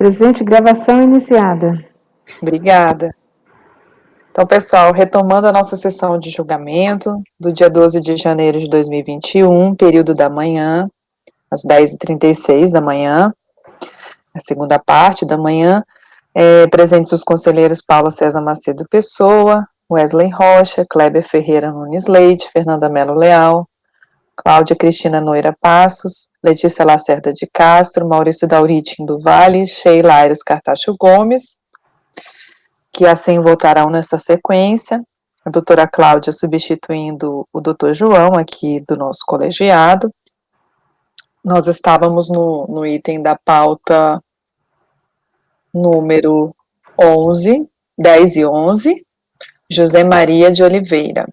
Presidente, gravação iniciada. Obrigada. Então, pessoal, retomando a nossa sessão de julgamento do dia 12 de janeiro de 2021, período da manhã, às 10h36 da manhã, a segunda parte da manhã, presentes os conselheiros Paulo César Macedo Pessoa, Wesley Rocha, Kleber Ferreira Nunes Leite, Fernanda Melo Leal, Cláudia Cristina Noira Passos, Letícia Lacerda de Castro, Maurício Dauritin do Vale, Sheila Aires Cartacho Gomes, que assim votarão nessa sequência, a doutora Cláudia substituindo o doutor João, aqui do nosso colegiado. Nós estávamos no item da pauta número 11, 10 e 11, José Maria de Oliveira,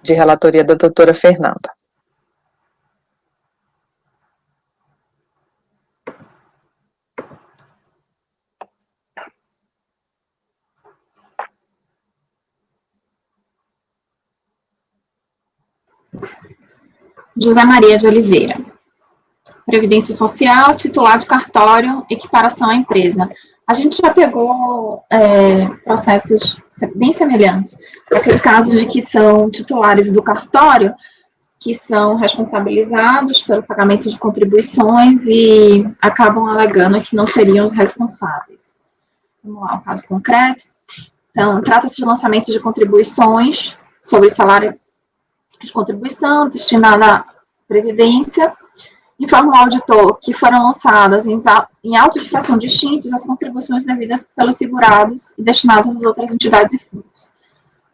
de relatoria da doutora Fernanda. José Maria de Oliveira. Previdência Social, titular de cartório, equiparação à empresa. A gente já pegou processos bem semelhantes. Aquele caso de que são titulares do cartório, que são responsabilizados pelo pagamento de contribuições e acabam alegando que não seriam os responsáveis. Vamos lá, um caso concreto. Então, trata-se de lançamento de contribuições sobre salário de contribuição destinada à Previdência. Informa o auditor que foram lançadas em auto de fração distintos as contribuições devidas pelos segurados e destinadas às outras entidades e fundos.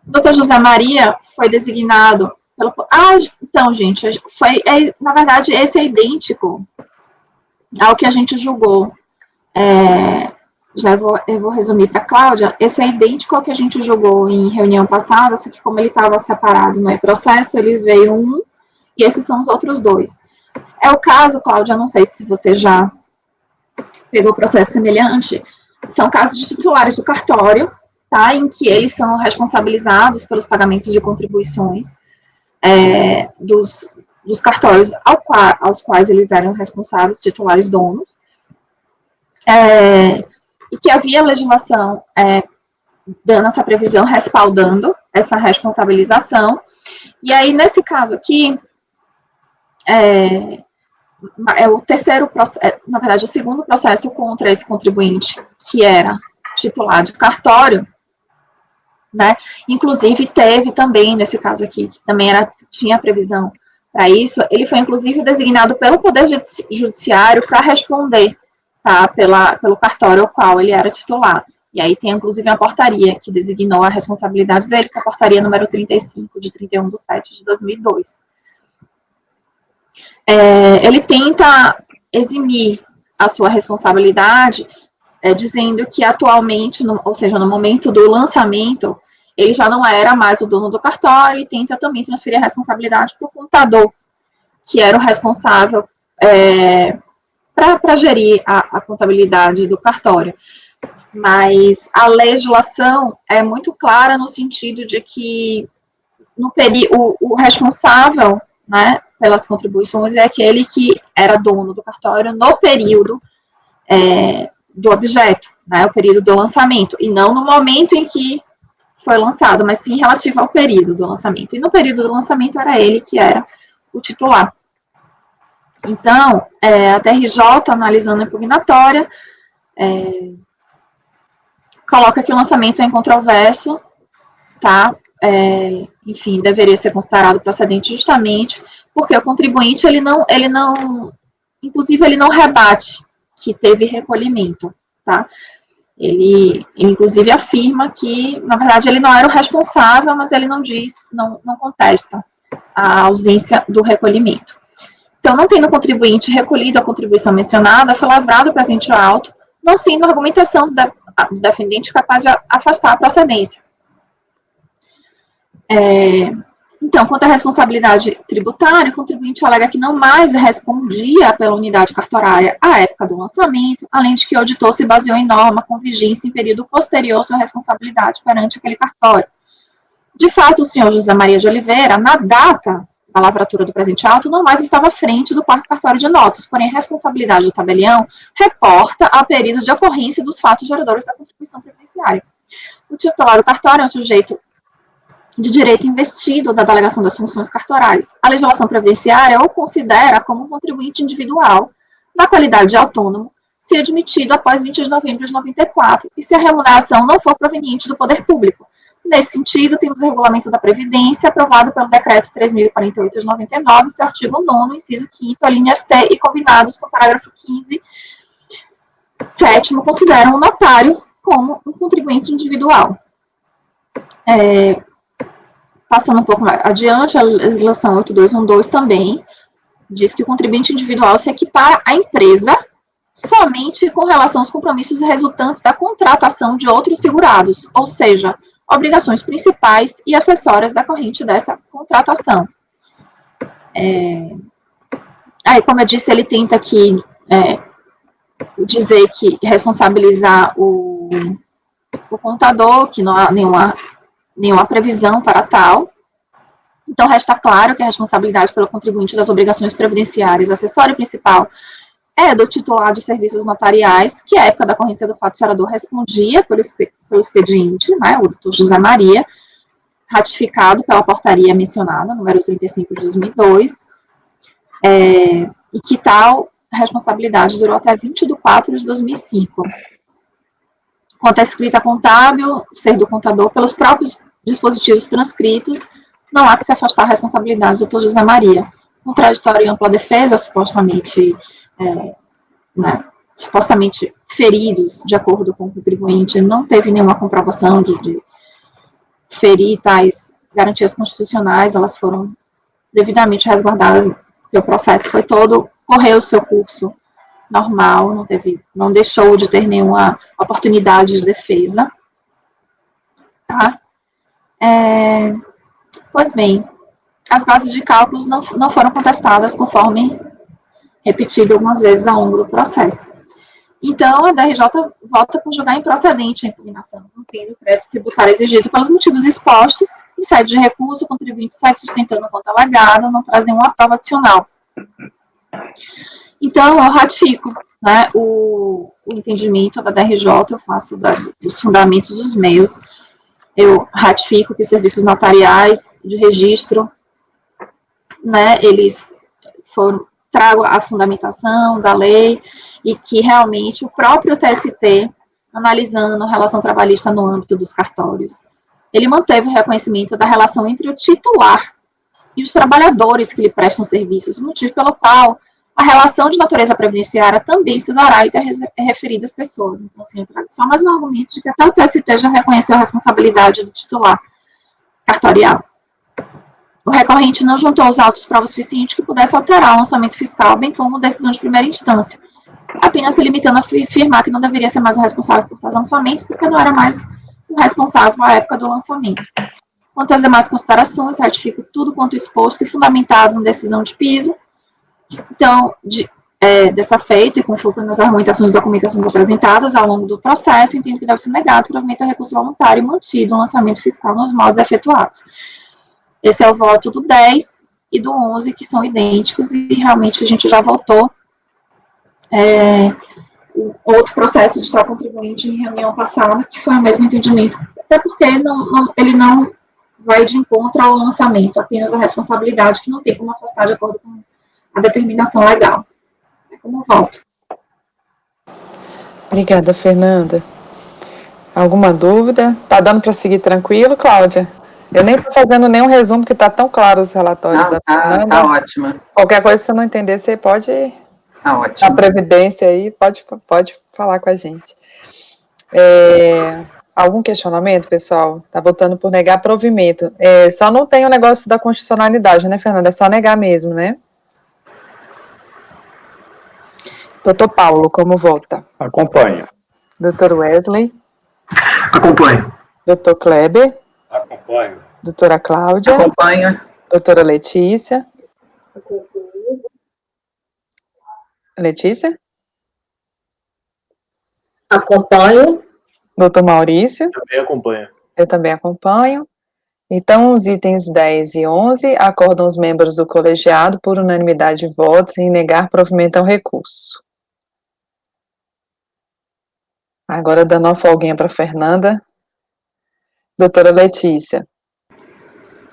O doutor José Maria foi designado pelo... então, gente, na verdade, esse é idêntico ao que a gente julgou. Eu vou resumir para a Cláudia. Esse é idêntico ao que a gente julgou em reunião passada, só que como ele estava separado no processo, ele veio um, e esses são os outros dois. É o caso, Cláudia, não sei se você já pegou processo semelhante, são casos de titulares do cartório, tá, em que eles são responsabilizados pelos pagamentos de contribuições dos cartórios aos quais eles eram responsáveis, titulares donos, e que havia legislação dando essa previsão, respaldando essa responsabilização. E aí, nesse caso aqui, o terceiro processo, na verdade, o segundo processo contra esse contribuinte, que era titular de cartório, né? Inclusive, teve também, nesse caso aqui, que também tinha previsão para isso, ele foi, inclusive, designado pelo Poder Judiciário para responder, tá, pelo cartório ao qual ele era titular. E aí tem, inclusive, uma portaria que designou a responsabilidade dele, que é a portaria número 35, de 31/7 de 2002. Ele tenta eximir a sua responsabilidade, dizendo que atualmente, ou seja, no momento do lançamento, ele já não era mais o dono do cartório e tenta também transferir a responsabilidade para o contador, que era o responsável para gerir a contabilidade do cartório. Mas a legislação é muito clara no sentido de que o responsável, né, pelas contribuições é aquele que era dono do cartório no período do objeto, né, o período do lançamento, e não no momento em que foi lançado, mas sim relativo ao período do lançamento. E no período do lançamento era ele que era o titular. Então, a TRJ, analisando a impugnatória, coloca que o lançamento é incontroverso, tá? Enfim, deveria ser considerado procedente justamente porque o contribuinte, inclusive, ele não rebate que teve recolhimento, tá? Ele inclusive, afirma que, na verdade, ele não era o responsável, mas ele não contesta a ausência do recolhimento. Então, não tendo o contribuinte recolhido a contribuição mencionada, foi lavrado o presente auto, não sendo a argumentação do defendente capaz de afastar a procedência. Então, quanto à responsabilidade tributária, o contribuinte alega que não mais respondia pela unidade cartorária à época do lançamento, além de que o auditor se baseou em norma com vigência em período posterior à sua responsabilidade perante aquele cartório. De fato, o senhor José Maria de Oliveira, na data da lavratura do presente auto, não mais estava à frente do quarto cartório de notas, porém a responsabilidade do tabelião reporta ao período de ocorrência dos fatos geradores da contribuição previdenciária. O titular do cartório é um sujeito de direito investido da delegação das funções cartorais. A legislação previdenciária o considera como um contribuinte individual, na qualidade de autônomo, se admitido após 20 de novembro de 94, e se a remuneração não for proveniente do poder público. Nesse sentido, temos o Regulamento da Previdência, aprovado pelo Decreto 3.048 de 99, seu artigo 9º, inciso 5º, alíneas T, e combinados com o parágrafo 15, 7º, consideram o notário como um contribuinte individual. Passando um pouco mais adiante, a legislação 8212 também diz que o contribuinte individual se equipara à empresa somente com relação aos compromissos resultantes da contratação de outros segurados, ou seja, obrigações principais e acessórias decorrentes dessa contratação. Aí, como eu disse, ele tenta aqui dizer que responsabilizar o contador, que não há nenhuma previsão para tal. Então, resta claro que a responsabilidade pelo contribuinte das obrigações previdenciárias, acessório principal, é do titular de serviços notariais, que à época da ocorrência do fato gerador respondia pelo expediente, né, o doutor José Maria, ratificado pela portaria mencionada, número 35 de 2002, e que tal responsabilidade durou até 20 de 4 de 2005. Quanto à escrita contábil, ser do contador, pelos próprios dispositivos transcritos, não há que se afastar a responsabilidade do doutor José Maria. Contraditório e ampla defesa, supostamente feridos, de acordo com o contribuinte, não teve nenhuma comprovação de ferir tais garantias constitucionais, elas foram devidamente resguardadas, porque o processo foi todo, correu o seu curso normal, não deixou de ter nenhuma oportunidade de defesa. Tá? Pois bem, as bases de cálculos não foram contestadas, conforme repetido algumas vezes ao longo do processo. Então, a DRJ volta por julgar improcedente a impugnação, não tendo o crédito tributário exigido pelos motivos expostos, em sede de recurso, o contribuinte segue sustentando a conta alegada, não traz nenhuma prova adicional. Então, eu ratifico, né, o entendimento da DRJ, eu faço dos fundamentos dos meus, eu ratifico que os serviços notariais de registro, né, eles trago a fundamentação da lei e que realmente o próprio TST, analisando a relação trabalhista no âmbito dos cartórios, ele manteve o reconhecimento da relação entre o titular e os trabalhadores que lhe prestam serviços, motivo pelo qual a relação de natureza previdenciária também se dará entre as referidas pessoas. Então, assim, eu trago só mais um argumento de que até o TST já reconheceu a responsabilidade do titular cartorial. O recorrente não juntou os autos provas suficientes que pudesse alterar o lançamento fiscal, bem como decisão de primeira instância, apenas se limitando a afirmar que não deveria ser mais o responsável por tais lançamentos, porque não era mais o responsável à época do lançamento. Quanto às demais considerações, ratifico tudo quanto exposto e fundamentado na decisão de piso. Então, dessa feita, e com foco nas argumentações e documentações apresentadas ao longo do processo, entendo que deve ser negado provimento a recurso voluntário e mantido o lançamento fiscal nos moldes efetuados. Esse é o voto do 10 e do 11, que são idênticos, e realmente a gente já votou outro processo de tal contribuinte em reunião passada, que foi o mesmo entendimento, até porque ele não vai de encontro ao lançamento, apenas a responsabilidade, que não tem como afastar de acordo com a determinação legal. É como voto. Obrigada, Fernanda. Alguma dúvida? Tá dando para seguir tranquilo, Cláudia? Eu nem estou fazendo nenhum resumo, porque está tão claro os relatórios da Fernanda. Tá ótima. Qualquer coisa que você não entender, você pode... Tá ótimo. A Previdência aí, pode falar com a gente. Algum questionamento, pessoal? Está votando por negar provimento. Só não tem o negócio da constitucionalidade, né, Fernanda? É só negar mesmo, né? Doutor Paulo, como vota? Acompanho. Doutor Wesley? Acompanho. Doutor Kleber? Acompanho. Doutora Cláudia? Acompanho. Doutora Letícia? Letícia? Acompanho. Doutor Maurício? Também acompanho. Eu também acompanho. Então, os itens 10 e 11 acordam os membros do colegiado por unanimidade de votos em negar provimento ao recurso. Agora, dando uma folguinha para Fernanda. Doutora Letícia.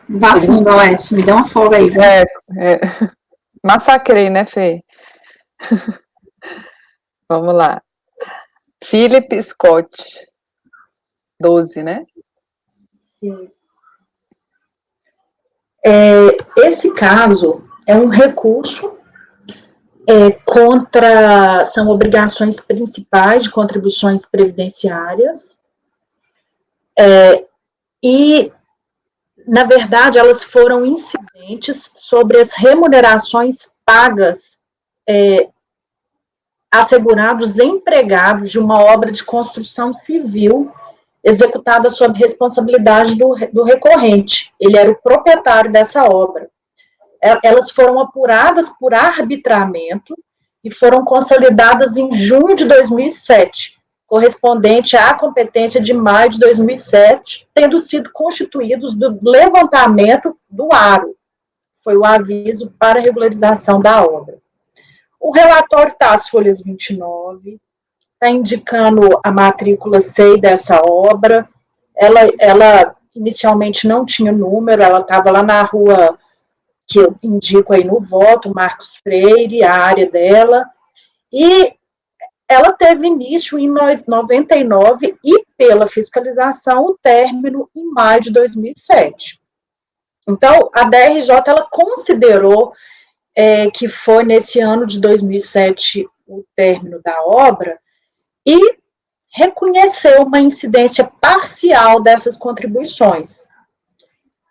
Vá fundo, Oeste, me dê uma folga aí, viu? Massacrei, né, Fê? Vamos lá. Philip Scott. 12, né? Sim. Esse caso é um recurso são obrigações principais de contribuições previdenciárias, e, na verdade, elas foram incidentes sobre as remunerações pagas a segurados empregados de uma obra de construção civil executada sob responsabilidade do recorrente. Ele era o proprietário dessa obra. Elas foram apuradas por arbitramento e foram consolidadas em junho de 2007, correspondente à competência de maio de 2007, tendo sido constituídos do levantamento do ARO, foi o aviso para regularização da obra. O relatório está às folhas 29, está indicando a matrícula SEI dessa obra. Ela inicialmente não tinha número, ela estava lá na rua que eu indico aí no voto, Marcos Freire, a área dela, e ela teve início em 99 e, pela fiscalização, o término em maio de 2007. Então, a DRJ, ela considerou que foi nesse ano de 2007 o término da obra, e reconheceu uma incidência parcial dessas contribuições.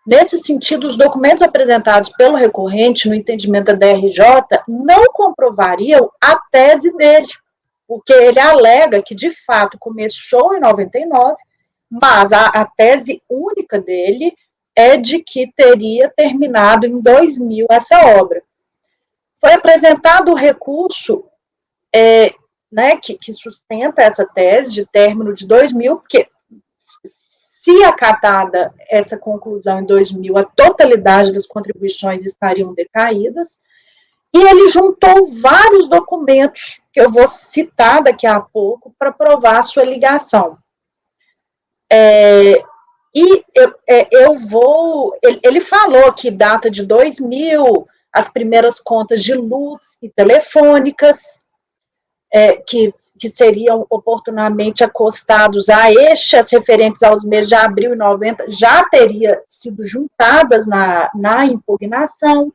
Nesse sentido, os documentos apresentados pelo recorrente, no entendimento da DRJ, não comprovariam a tese dele, porque ele alega que, de fato, começou em 99, mas a tese única dele é de que teria terminado em 2000 essa obra. Foi apresentado o recurso que sustenta essa tese de término de 2000, porque se acatada essa conclusão em 2000, a totalidade das contribuições estariam decaídas, e ele juntou vários documentos, que eu vou citar daqui a pouco, para provar a sua ligação. Ele falou que data de 2000, as primeiras contas de luz e telefônicas, que seriam oportunamente acostados a as referentes aos meses de abril e 90, já teria sido juntadas na impugnação,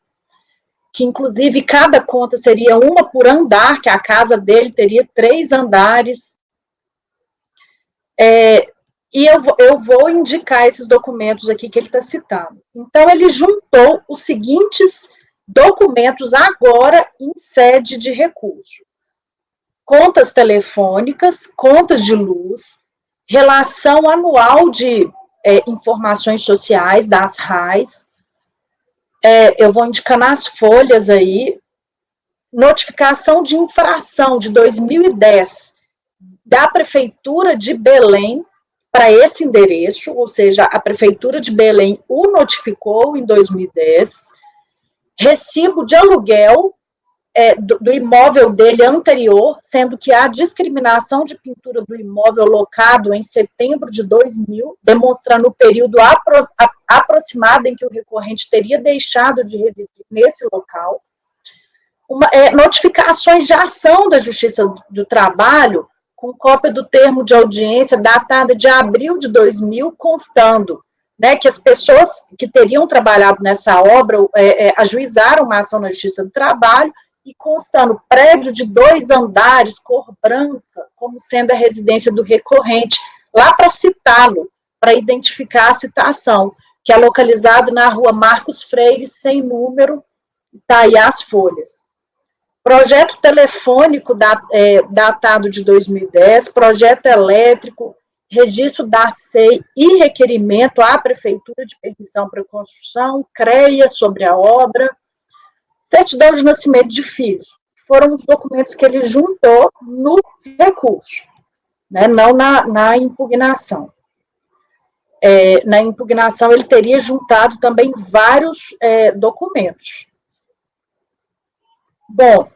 que inclusive cada conta seria uma por andar, que a casa dele teria 3 andares. E eu vou indicar esses documentos aqui que ele está citando. Então, ele juntou os seguintes documentos agora em sede de recurso: contas telefônicas, contas de luz, relação anual de informações sociais das RAIs, eu vou indicar nas folhas aí, notificação de infração de 2010 da Prefeitura de Belém para esse endereço, ou seja, a Prefeitura de Belém o notificou em 2010, recibo de aluguel do imóvel dele anterior, sendo que a discriminação de pintura do imóvel locado em setembro de 2000, demonstrando o período aproximado em que o recorrente teria deixado de residir nesse local, notificações de ação da Justiça do Trabalho, com cópia do termo de audiência datada de abril de 2000, constando que as pessoas que teriam trabalhado nessa obra ajuizaram uma ação na Justiça do Trabalho, e constando prédio de 2 andares, cor branca, como sendo a residência do recorrente, lá para citá-lo, para identificar a citação, que é localizado na rua Marcos Freire, sem número, está aí as folhas. Projeto telefônico datado de 2010, projeto elétrico, registro da SEI e requerimento à Prefeitura de permissão para construção, CREA sobre a obra, certidão de nascimento de filhos. Foram os documentos que ele juntou no recurso, não na impugnação. na impugnação ele teria juntado também vários documentos. Bom,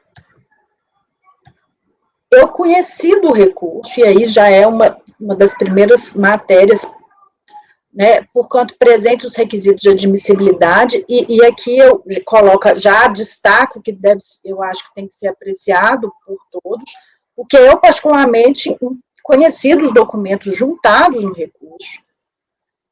eu conheci do recurso, e aí já é uma das primeiras matérias, né, por quanto presente os requisitos de admissibilidade, e aqui eu já destaco que eu acho que tem que ser apreciado por todos, porque eu particularmente conheci dos documentos juntados no recurso,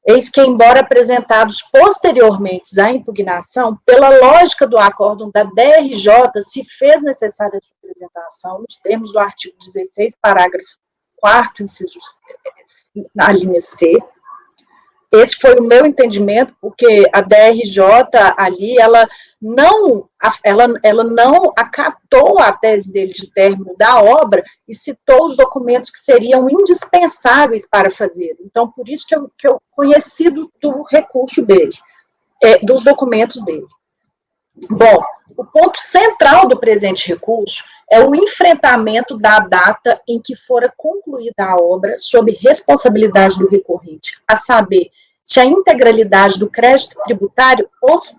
eis que, embora apresentados posteriormente à impugnação, pela lógica do acórdão da DRJ, se fez necessária a sua apresentação nos termos do artigo 16, parágrafo 4º, inciso, na linha C. Esse foi o meu entendimento, porque a DRJ ali, ela não acatou a tese dele de término da obra e citou os documentos que seriam indispensáveis para fazer. Então, por isso que eu conheci do recurso dele, dos documentos dele. Bom, o ponto central do presente recurso é o enfrentamento da data em que fora concluída a obra sob responsabilidade do recorrente, a saber, se a integralidade do crédito tributário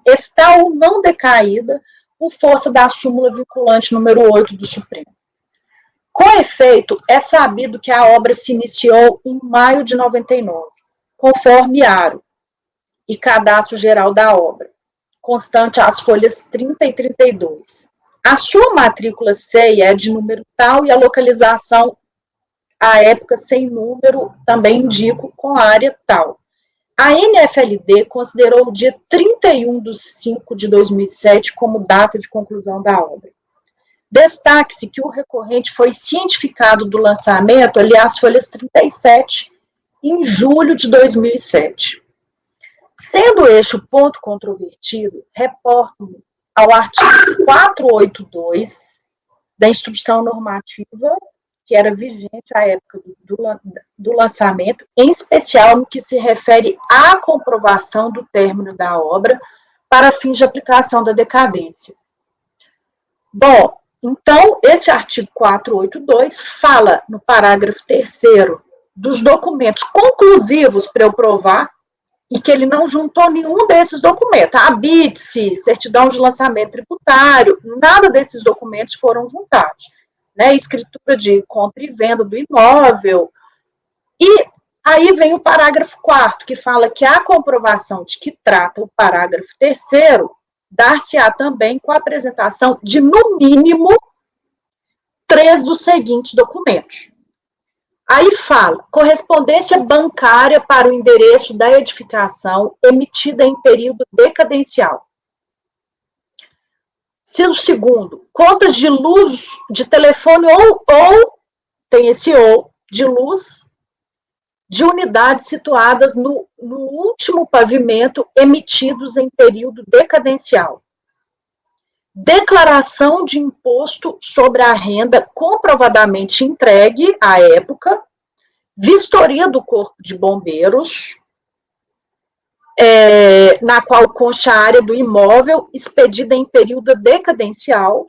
está ou não decaída por força da súmula vinculante número 8 do Supremo. Com efeito, é sabido que a obra se iniciou em maio de 99, conforme aro e cadastro geral da obra, constante às folhas 30 e 32. A sua matrícula CEI é de número tal e a localização, à época sem número, também indico com área tal. A NFLD considerou o dia 31/5/2007 como data de conclusão da obra. Destaque-se que o recorrente foi cientificado do lançamento, aliás, folhas 37, em julho de 2007. Sendo este o ponto controvertido, reporto-me ao artigo 482 da Instrução Normativa, que era vigente à época do lançamento, em especial no que se refere à comprovação do término da obra para fins de aplicação da decadência. Bom, então, esse artigo 482 fala, no parágrafo 3º, dos documentos conclusivos para eu provar, e que ele não juntou nenhum desses documentos. A BITSE, certidão de lançamento tributário, nada desses documentos foram juntados. Né, escritura de compra e venda do imóvel. E aí vem o parágrafo 4º, que fala que a comprovação de que trata o parágrafo 3º dar-se-á também com a apresentação de, no mínimo, 3 dos seguintes documentos. Aí fala, correspondência bancária para o endereço da edificação emitida em período decadencial. Sendo segundo, contas de luz, de telefone ou tem esse ou, de luz, de unidades situadas no último pavimento emitidos em período decadencial. Declaração de imposto sobre a renda comprovadamente entregue à época, vistoria do Corpo de Bombeiros, na qual consta a área do imóvel expedida em período decadencial,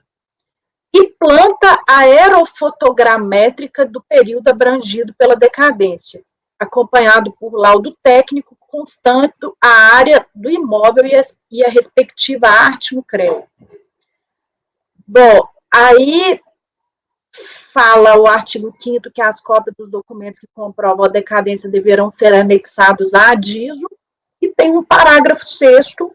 e planta aerofotogramétrica do período abrangido pela decadência, acompanhado por laudo técnico constando a área do imóvel e a respectiva arte no crédito. Bom, aí fala o artigo 5º que as cópias dos documentos que comprovam a decadência deverão ser anexados à ADISO, e tem um parágrafo 6º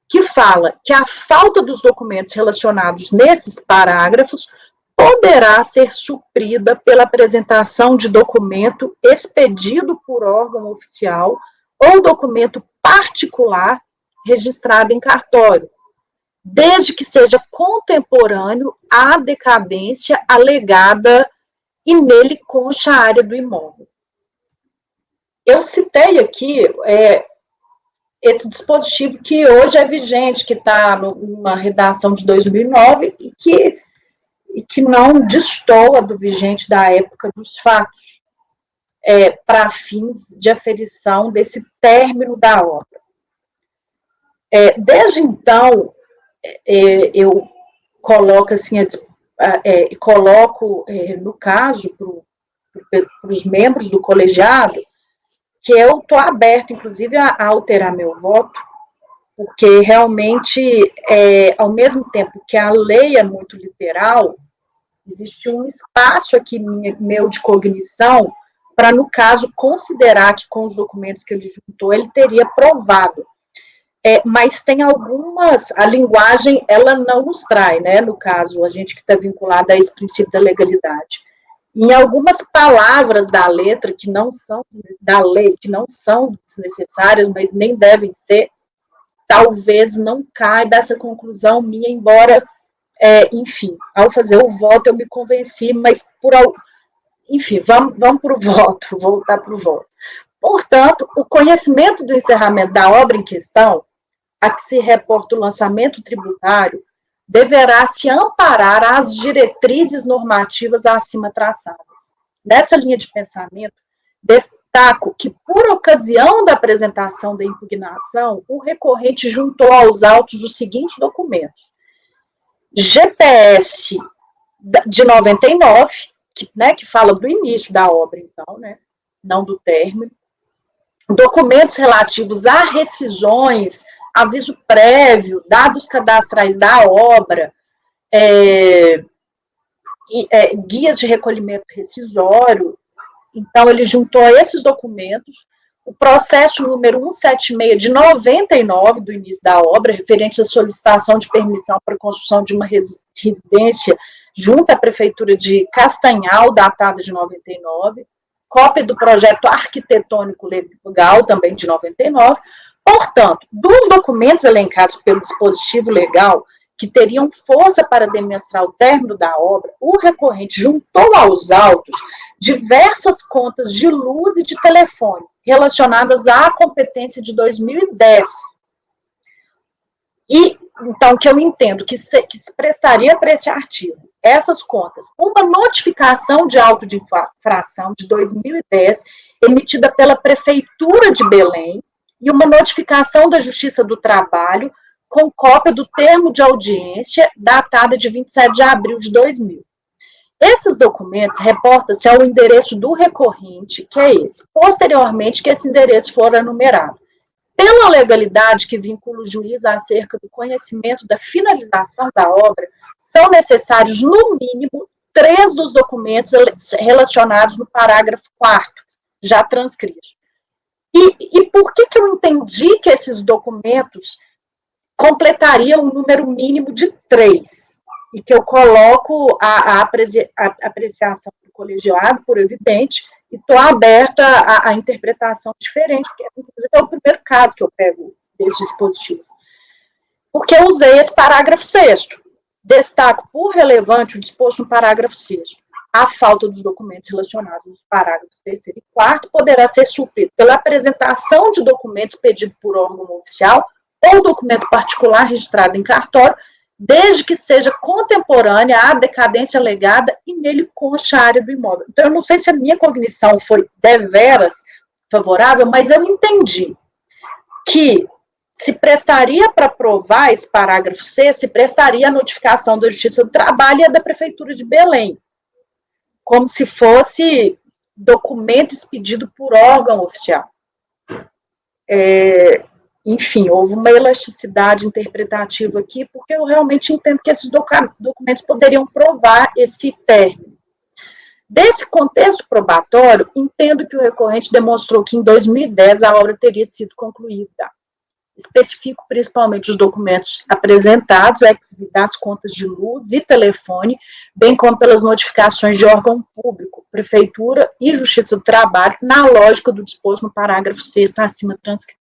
que fala que a falta dos documentos relacionados nesses parágrafos poderá ser suprida pela apresentação de documento expedido por órgão oficial ou documento particular registrado em cartório, desde que seja contemporâneo à decadência alegada e nele consta a área do imóvel. Eu citei aqui esse dispositivo que hoje é vigente, que está numa redação de 2009 e que não destoa do vigente da época dos fatos, para fins de aferição desse término da obra. Desde então, eu coloco assim, no caso, para os membros do colegiado, que eu estou aberta, inclusive, a alterar meu voto, porque realmente, ao mesmo tempo que a lei é muito literal, existe um espaço aqui meu de cognição para, no caso, considerar que com os documentos que ele juntou, ele teria provado. Mas tem algumas, a linguagem, ela não nos trai, né, no caso, a gente que está vinculado a esse princípio da legalidade. Em algumas palavras da letra, que não são, da lei, que não são desnecessárias, mas nem devem ser, talvez não caiba essa conclusão minha, embora, enfim, ao fazer o voto eu me convenci, mas enfim, vamos para o voto, voltar para o voto. Portanto, o conhecimento do encerramento da obra em questão, a que se reporta o lançamento tributário, deverá se amparar às diretrizes normativas acima traçadas. Nessa linha de pensamento, destaco que, por ocasião da apresentação da impugnação, o recorrente juntou aos autos os seguintes documentos: GPS de 99, que fala do início da obra, então, né, não do término, documentos relativos a rescisões, aviso prévio, dados cadastrais da obra, guias de recolhimento rescisório. Então, ele juntou esses documentos, o processo número 176 de 99, do início da obra, referente à solicitação de permissão para a construção de uma residência junto à Prefeitura de Castanhal, datada de 99, cópia do projeto arquitetônico legal, também de 99. Portanto, dos documentos elencados pelo dispositivo legal, que teriam força para demonstrar o término da obra, o recorrente juntou aos autos diversas contas de luz e de telefone relacionadas à competência de 2010. E, então, que eu entendo que se prestaria para esse artigo, essas contas, uma notificação de auto de infração de 2010, emitida pela Prefeitura de Belém, e uma notificação da Justiça do Trabalho, com cópia do termo de audiência, datada de 27 de abril de 2000. Esses documentos reportam-se ao endereço do recorrente, que é esse, posteriormente que esse endereço for enumerado. Pela legalidade que vincula o juiz acerca do conhecimento da finalização da obra, são necessários, no mínimo, 3 dos documentos relacionados no parágrafo 4º, já transcritos. E por que eu entendi que esses documentos completariam um número mínimo de 3? E que eu coloco a apreciação do colegiado, por evidente, e estou aberta à interpretação diferente, porque, inclusive, é o primeiro caso que eu pego desse dispositivo. Porque eu usei esse parágrafo 6º. Destaco por relevante o disposto no parágrafo 6º. A falta dos documentos relacionados nos parágrafos 3º e 4º poderá ser suprido pela apresentação de documentos pedidos por órgão oficial ou documento particular registrado em cartório, desde que seja contemporânea à decadência legada e nele conste a área do imóvel. Então, eu não sei se a minha cognição foi deveras favorável, mas eu entendi que se prestaria para provar esse parágrafo C, se prestaria a notificação da Justiça do Trabalho e a da Prefeitura de Belém, como se fosse documento expedido por órgão oficial. Enfim, houve uma elasticidade interpretativa aqui, porque eu realmente entendo que esses documentos poderiam provar esse término. Desse contexto probatório, entendo que o recorrente demonstrou que em 2010 a obra teria sido concluída. Especifico principalmente os documentos apresentados, das contas de luz e telefone, bem como pelas notificações de órgão público, Prefeitura e Justiça do Trabalho, na lógica do disposto no parágrafo 6º acima transcrito.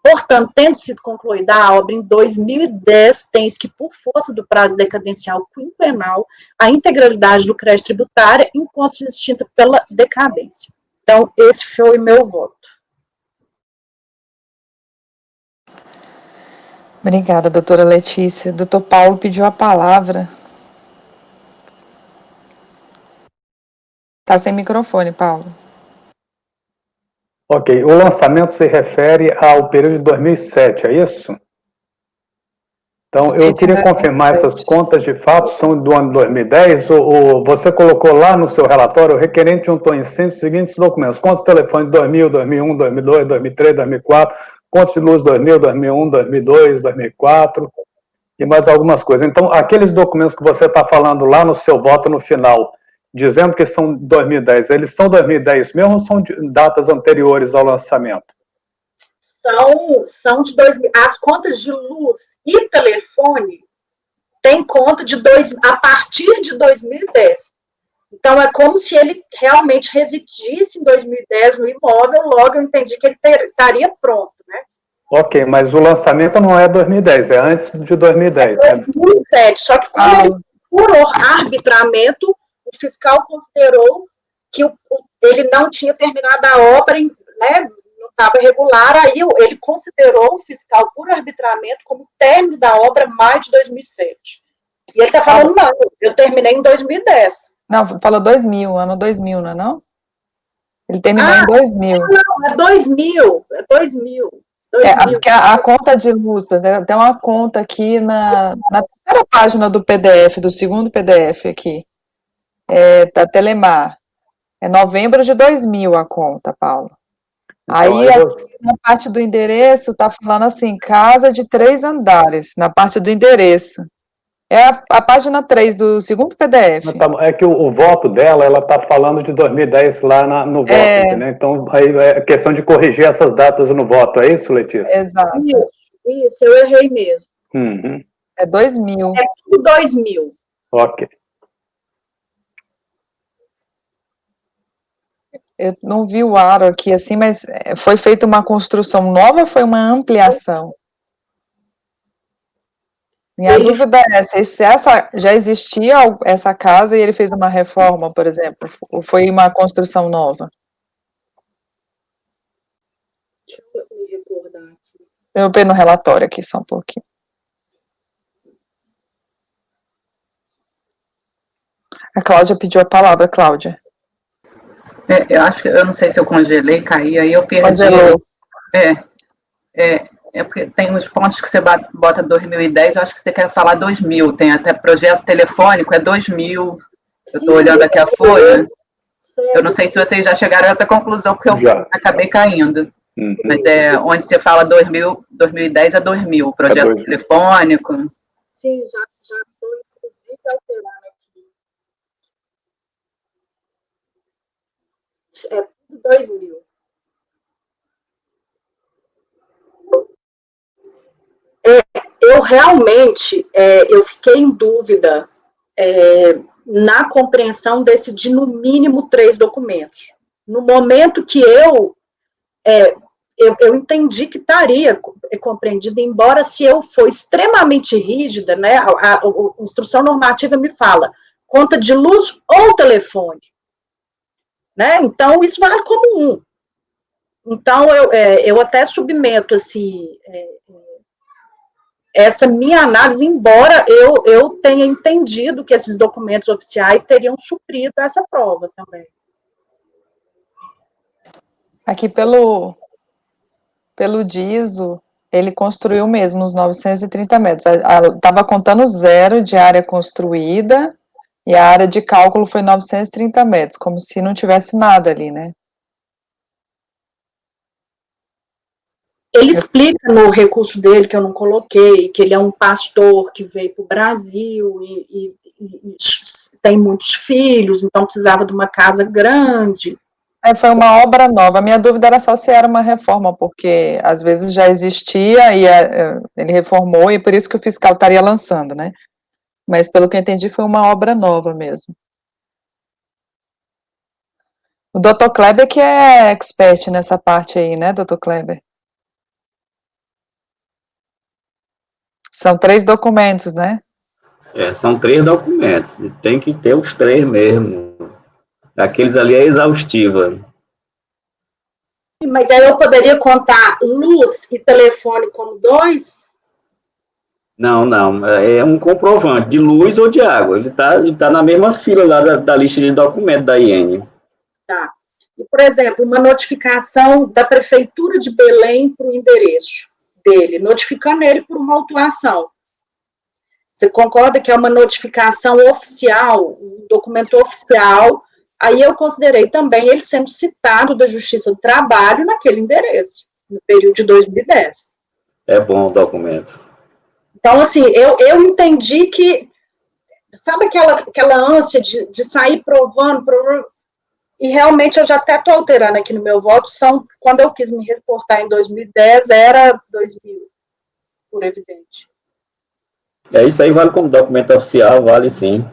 Portanto, tendo sido concluída a obra em 2010, tem-se que, por força do prazo decadencial quinquenal, a integralidade do crédito tributário enquanto se extinta pela decadência. Então, esse foi o meu voto. Obrigada, doutora Letícia. Doutor Paulo pediu a palavra. Está sem microfone, Paulo. Ok, o lançamento se refere ao período de 2007, é isso? Então, eu queria confirmar, essas contas de fato são do ano 2010, você colocou lá no seu relatório, o requerente juntou em si os seguintes documentos: contas de telefone de 2000, 2001, 2002, 2003, 2004, contas de luz 2000, 2001, 2002, 2004, e mais algumas coisas. Então, aqueles documentos que você está falando lá no seu voto no final, dizendo que são 2010, eles são 2010 mesmo ou são datas anteriores ao lançamento? São de 2000. As contas de luz e telefone têm conta a partir de 2010. Então, é como se ele realmente residisse em 2010 no imóvel, logo eu entendi que ele estaria pronto, né? Ok, mas o lançamento não é 2010, é antes de 2010. É 2007, só que como por arbitramento, o fiscal considerou que ele não tinha terminado a obra, né, não estava regular, aí ele considerou o fiscal por arbitramento como término da obra maio de 2007. E ele está falando, não, eu terminei em 2010. Não, fala 2000, ano 2000, não é não? Ele terminou em 2000. Não, é 2000, é 2000. Porque a conta de luz, por exemplo, tem uma conta aqui na terceira página do PDF, do segundo PDF aqui, da Telemar. É novembro de 2000 a conta, Paulo. Aí, aqui, na parte do endereço, tá falando assim, casa de 3 andares, na parte do endereço. É a página 3 do segundo PDF. É que o voto dela, ela está falando de 2010 lá no voto, entendeu? Então, aí é questão de corrigir essas datas no voto, é isso, Letícia? Exato. Isso, eu errei mesmo. Uhum. É 2000. É tudo 2000. Ok. Eu não vi o aro aqui assim, mas foi feita uma construção nova ou foi uma ampliação? Minha dúvida é essa, se já existia essa casa e ele fez uma reforma, por exemplo, ou foi uma construção nova? Deixa eu me recordar aqui. Eu ver no relatório aqui só um pouquinho. A Cláudia pediu a palavra, Cláudia. Eu acho que, eu não sei se eu congelei, caí, aí eu perdi. Congelou. É porque tem uns pontos que você bota 2010, eu acho que você quer falar 2000, tem até projeto telefônico, é 2000, eu estou olhando aqui a folha, eu não sei se vocês já chegaram a essa conclusão, porque eu acabei caindo, mas onde você fala 2010 é 2000, projeto telefônico. Sim, já estou inclusive alterando aqui. É tudo 2000. Eu realmente, eu fiquei em dúvida na compreensão desse de, no mínimo, 3 documentos. No momento que eu entendi que estaria compreendido, embora se eu for extremamente rígida, né, a instrução normativa me fala conta de luz ou telefone. Né? Então, isso vale como um. Então, eu até submeto, assim, essa minha análise, embora eu tenha entendido que esses documentos oficiais teriam suprido essa prova também. Aqui pelo DISO, ele construiu mesmo os 930 metros. Estava contando 0 de área construída e a área de cálculo foi 930 metros, como se não tivesse nada ali, né? Ele explica no recurso dele, que eu não coloquei, que ele é um pastor que veio para o Brasil e tem muitos filhos, então precisava de uma casa grande. Foi uma obra nova. A minha dúvida era só se era uma reforma, porque às vezes já existia e ele reformou, e por isso que o fiscal estaria lançando, né? Mas pelo que eu entendi, foi uma obra nova mesmo. O Dr. Kleber que é expert nessa parte aí, né, Dr. Kleber? São 3 documentos, né? São 3 documentos, e tem que ter os 3 mesmo. Aqueles ali é exaustiva. Mas aí eu poderia contar luz e telefone como 2? Não, é um comprovante de luz ou de água. Ele tá na mesma fila lá da lista de documentos da IN. Tá. E, por exemplo, uma notificação da Prefeitura de Belém para o endereço dele, notificando ele por uma autuação. Você concorda que é uma notificação oficial, um documento oficial? Aí eu considerei também ele sendo citado da Justiça do Trabalho naquele endereço, no período de 2010. É bom o documento. Então, assim, eu entendi que, sabe aquela ânsia de sair provando, e realmente eu já até estou alterando aqui no meu voto, quando eu quis me reportar em 2010, era 2000, por evidente. Isso aí vale como documento oficial, vale sim.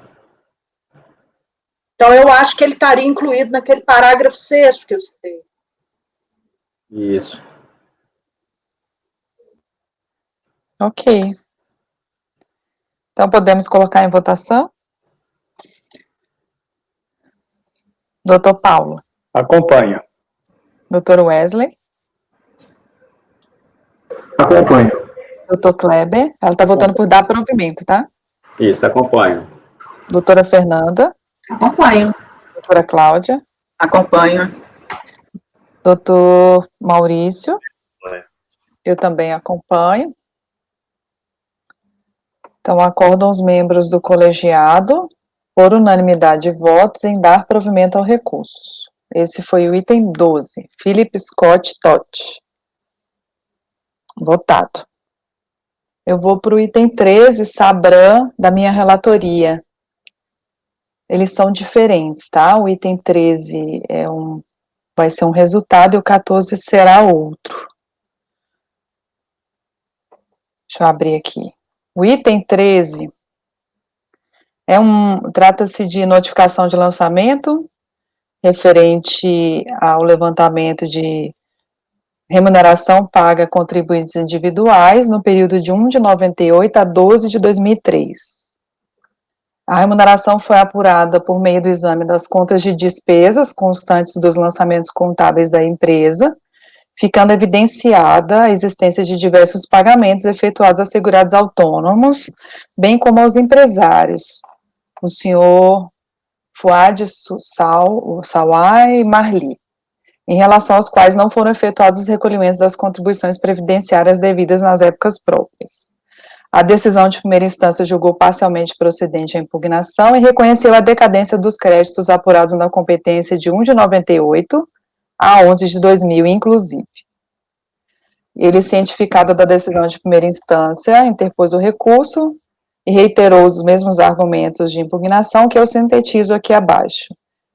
Então, eu acho que ele estaria incluído naquele parágrafo 6º que eu citei. Isso. Ok. Então, podemos colocar em votação? Doutor Paulo. Acompanho. Doutor Wesley. Acompanho. Doutor Kleber. Ela está votando por dar provimento, tá? Isso, acompanho. Doutora Fernanda. Acompanho. Doutora Cláudia. Acompanho. Doutor Maurício. Eu também acompanho. Então, acordam os membros do colegiado, por unanimidade de votos, em dar provimento ao recurso. Esse foi o item 12. Philip Scott Totti. Votado. Eu vou para o item 13, Sabran, da minha relatoria. Eles são diferentes, tá? O item 13 vai ser um resultado e o 14 será outro. Deixa eu abrir aqui. O item 13 trata-se de notificação de lançamento referente ao levantamento de remuneração paga a contribuintes individuais no período de 1 de 98 a 12 de 2003. A remuneração foi apurada por meio do exame das contas de despesas constantes dos lançamentos contábeis da empresa, ficando evidenciada a existência de diversos pagamentos efetuados a segurados autônomos, bem como aos empresários, o senhor Fuad Sawai Marli, em relação aos quais não foram efetuados os recolhimentos das contribuições previdenciárias devidas nas épocas próprias. A decisão de primeira instância julgou parcialmente procedente a impugnação e reconheceu a decadência dos créditos apurados na competência de 1 de 98 a 11 de 2000, inclusive. Ele, cientificado da decisão de primeira instância, interpôs o recurso e reiterou os mesmos argumentos de impugnação que eu sintetizo aqui abaixo,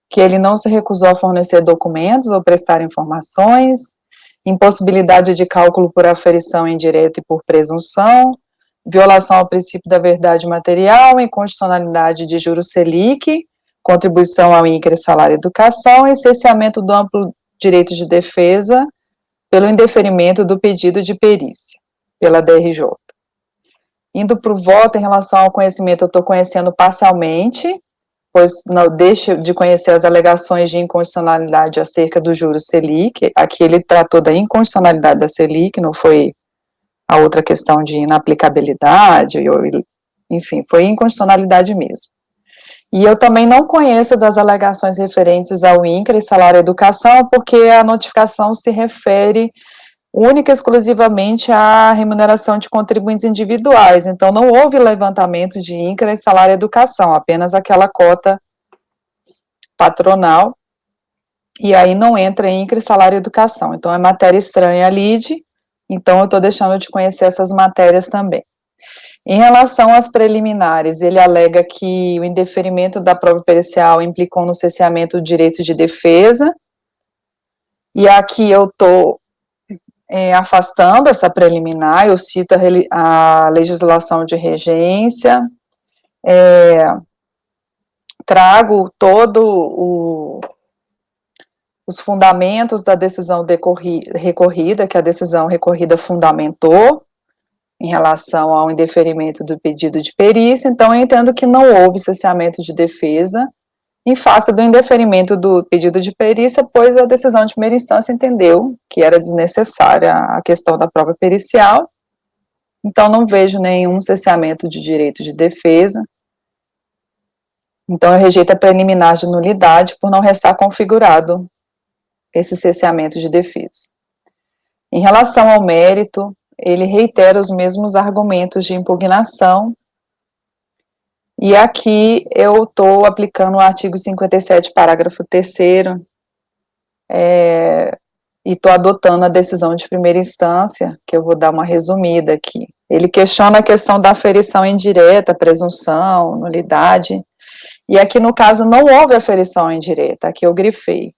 que ele não se recusou a fornecer documentos ou prestar informações, impossibilidade de cálculo por aferição indireta e por presunção, violação ao princípio da verdade material, inconstitucionalidade de juros Selic, contribuição ao INCRE Salário e Educação e cerceamento do amplo direito de defesa pelo indeferimento do pedido de perícia, pela DRJ. Indo para o voto em relação ao conhecimento, eu estou conhecendo parcialmente, pois não deixo de conhecer as alegações de inconstitucionalidade acerca do juros Selic. Aqui ele tratou da inconstitucionalidade da Selic, não foi a outra questão de inaplicabilidade, enfim, foi inconstitucionalidade mesmo. E eu também não conheço das alegações referentes ao INCRE, Salário e Educação, porque a notificação se refere única e exclusivamente à remuneração de contribuintes individuais, então não houve levantamento de INCRE, Salário e Educação, apenas aquela cota patronal, e aí não entra INCRE, Salário e Educação, então é matéria estranha à lide, então eu estou deixando de conhecer essas matérias também. Em relação às preliminares, ele alega que o indeferimento da prova pericial implicou no cerceamento do direito de defesa, e aqui eu estou afastando essa preliminar, eu cito a legislação de regência, trago os fundamentos da decisão recorrida, que a decisão recorrida fundamentou, em relação ao indeferimento do pedido de perícia, então eu entendo que não houve cesseamento de defesa em face do indeferimento do pedido de perícia, pois a decisão de primeira instância entendeu que era desnecessária a questão da prova pericial, então não vejo nenhum cesseamento de direito de defesa, então eu rejeito a preliminar de nulidade por não restar configurado esse cesseamento de defesa. Em relação ao mérito, ele reitera os mesmos argumentos de impugnação, E aqui eu estou aplicando o artigo 57, parágrafo 3º, e estou adotando a decisão de primeira instância, que eu vou dar uma resumida aqui. Ele questiona a questão da aferição indireta, presunção, nulidade, e aqui no caso não houve aferição indireta, aqui eu grifei.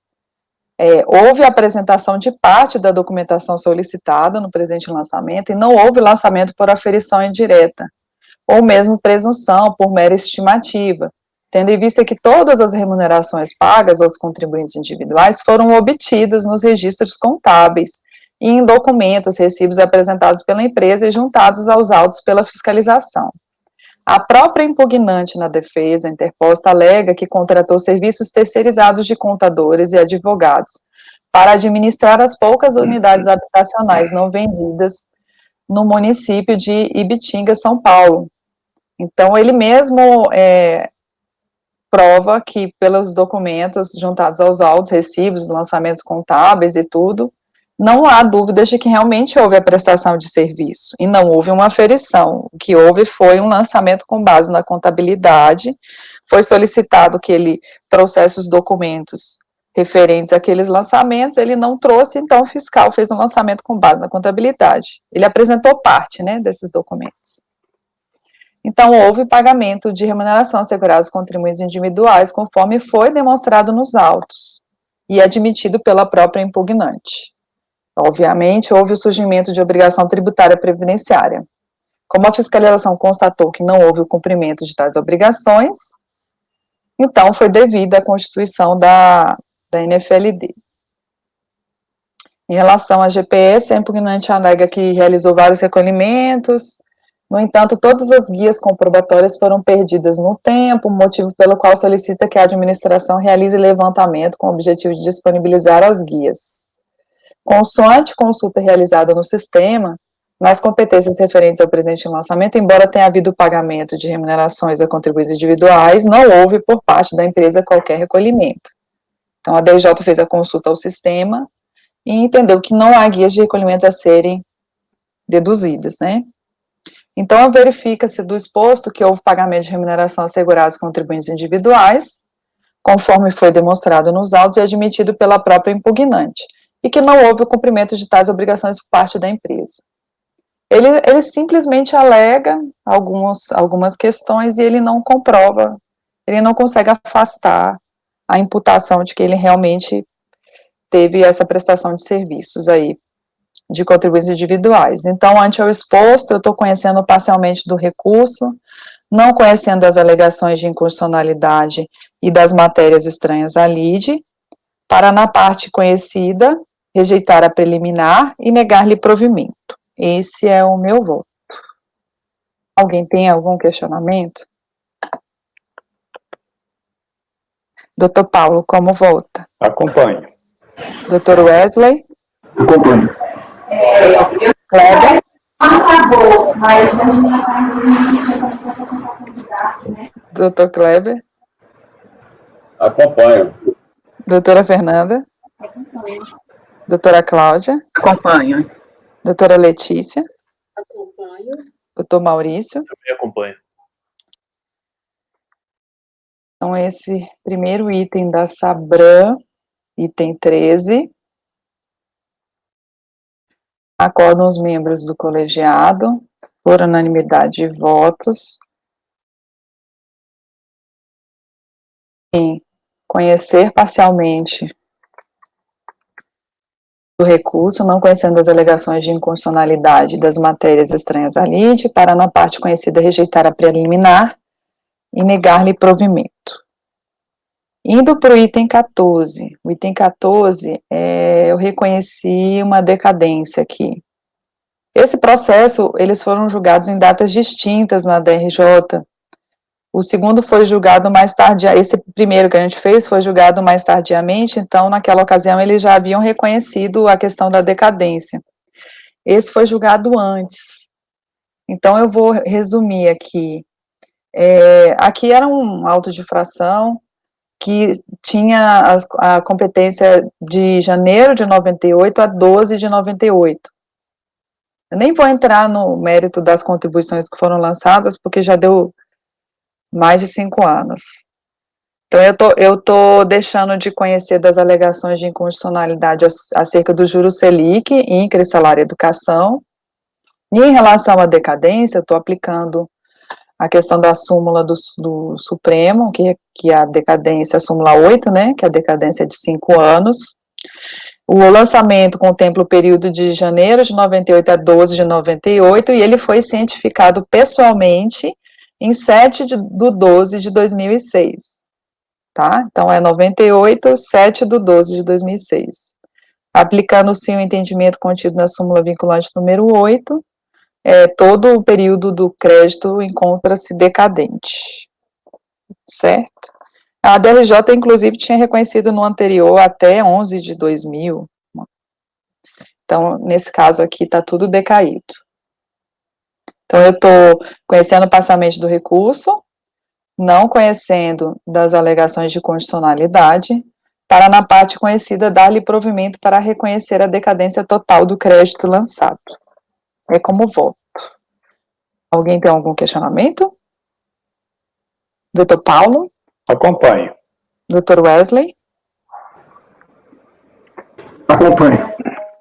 Houve a apresentação de parte da documentação solicitada no presente lançamento e não houve lançamento por aferição indireta, ou mesmo presunção por mera estimativa, tendo em vista que todas as remunerações pagas aos contribuintes individuais foram obtidas nos registros contábeis e em documentos, recibos apresentados pela empresa e juntados aos autos pela fiscalização. A própria impugnante na defesa interposta alega que contratou serviços terceirizados de contadores e advogados para administrar as poucas unidades habitacionais não vendidas no município de Ibitinga, São Paulo. Então, ele mesmo prova que, pelos documentos juntados aos autos, recibos, lançamentos contábeis e tudo, não há dúvidas de que realmente houve a prestação de serviço, e não houve uma aferição. O que houve foi um lançamento com base na contabilidade, foi solicitado que ele trouxesse os documentos referentes àqueles lançamentos, ele não trouxe, então o fiscal fez um lançamento com base na contabilidade. Ele apresentou parte, né, desses documentos. Então, houve pagamento de remuneração assegurada aos contribuintes individuais, conforme foi demonstrado nos autos, e admitido pela própria impugnante. Obviamente, houve o surgimento de obrigação tributária previdenciária. Como a fiscalização constatou que não houve o cumprimento de tais obrigações, então foi devida a constituição da NFLD. Em relação à GPS, a impugnante alega que realizou vários recolhimentos. No entanto, todas as guias comprobatórias foram perdidas no tempo, motivo pelo qual solicita que a administração realize levantamento com o objetivo de disponibilizar as guias. Consoante consulta realizada no sistema, nas competências referentes ao presente lançamento, embora tenha havido pagamento de remunerações a contribuintes individuais, não houve por parte da empresa qualquer recolhimento. Então, a DJ fez a consulta ao sistema e entendeu que não há guias de recolhimento a serem deduzidas, né? Então, verifica-se do exposto que houve pagamento de remuneração assegurada aos contribuintes individuais, conforme foi demonstrado nos autos e admitido pela própria impugnante, e que não houve o cumprimento de tais obrigações por parte da empresa. Ele simplesmente alega algumas questões e ele não comprova, ele não consegue afastar a imputação de que ele realmente teve essa prestação de serviços aí, de contribuintes individuais. Então, ante o exposto, eu estou conhecendo parcialmente do recurso, não conhecendo as alegações de inconstitucionalidade e das matérias estranhas à lide, para, na parte conhecida, rejeitar a preliminar e negar-lhe provimento. Esse é o meu voto. Alguém tem algum questionamento? Doutor Paulo, como vota? Acompanho. Doutor Wesley? Acompanho. Kleber? Acabou, mas a gente Doutor Kleber? Acompanho. Doutora Fernanda? Doutora Cláudia? Acompanho. Doutora Letícia? Acompanho. Doutor Maurício? Também acompanho. Então, esse primeiro item da SABRAM, item 13, acordam os membros do colegiado, por unanimidade de votos, em conhecer parcialmente do recurso, não conhecendo as alegações de inconstitucionalidade das matérias estranhas à lide, para, na parte conhecida, rejeitar a preliminar e negar-lhe provimento. Indo para o item 14, o item 14, eu reconheci uma decadência aqui. Esse processo, eles foram julgados em datas distintas na DRJ. O segundo foi julgado mais tarde, esse primeiro que a gente fez foi julgado mais tardiamente, então naquela ocasião eles já haviam reconhecido a questão da decadência. Esse foi julgado antes. Então eu vou resumir aqui. Aqui era um auto de infração que tinha a competência de janeiro de 98 a 12 de 98. Eu nem vou entrar no mérito das contribuições que foram lançadas, porque já deu Mais de 5 anos. Então, eu tô deixando de conhecer das alegações de inconstitucionalidade acerca do juros Selic e INCRE Salário e Educação. E em relação à decadência, eu estou aplicando a questão da súmula do Supremo, que a decadência, a súmula 8, né, que a decadência é de 5 anos. O lançamento contempla o período de janeiro de 98 a 12 de 98, e ele foi cientificado pessoalmente em 7/12 de 2006, tá? Então, é 98, 7/12 de 2006. Aplicando, sim, o entendimento contido na súmula vinculante número 8, todo o período do crédito encontra-se decadente, certo? A DRJ, inclusive, tinha reconhecido no anterior até 11 de 2000, então, nesse caso aqui, está tudo decaído. Então, eu estou conhecendo o passamento do recurso, não conhecendo das alegações de constitucionalidade, para, na parte conhecida, dar-lhe provimento para reconhecer a decadência total do crédito lançado. É como voto. Alguém tem algum questionamento? Doutor Paulo? Acompanho. Doutor Wesley? Acompanho.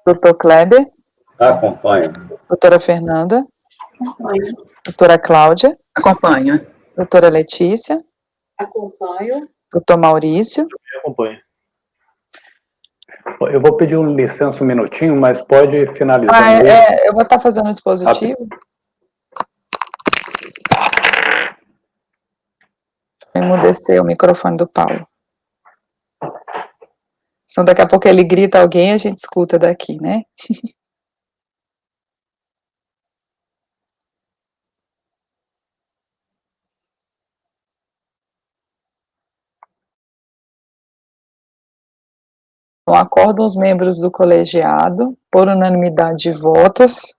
Doutor Kleber? Acompanho. Doutora Fernanda? Acompanho. Doutora Cláudia? Acompanho. Doutora Letícia? Acompanho. Doutor Maurício? Acompanho. Eu vou pedir licença um minutinho, mas pode finalizar. Eu vou estar fazendo o dispositivo. Vou emudecer o microfone do Paulo. Senão daqui a pouco ele grita alguém e a gente escuta daqui, né? Então, acordam os membros do colegiado, por unanimidade de votos,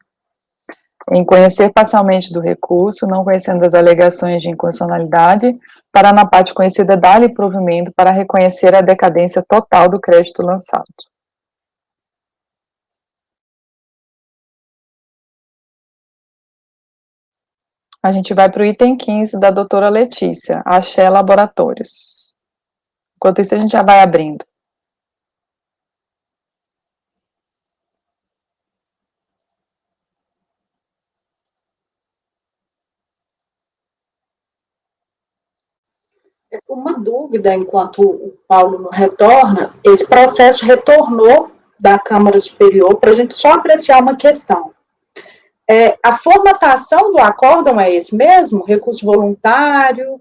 em conhecer parcialmente do recurso, não conhecendo as alegações de inconstitucionalidade, para, na parte conhecida, dar-lhe provimento para reconhecer a decadência total do crédito lançado. A gente vai para o item 15 da doutora Letícia, Axé Laboratórios. Enquanto isso, a gente já vai abrindo. Uma dúvida, enquanto o Paulo não retorna, esse processo retornou da Câmara Superior para a gente só apreciar uma questão. A formatação do acórdão é esse mesmo? Recurso voluntário?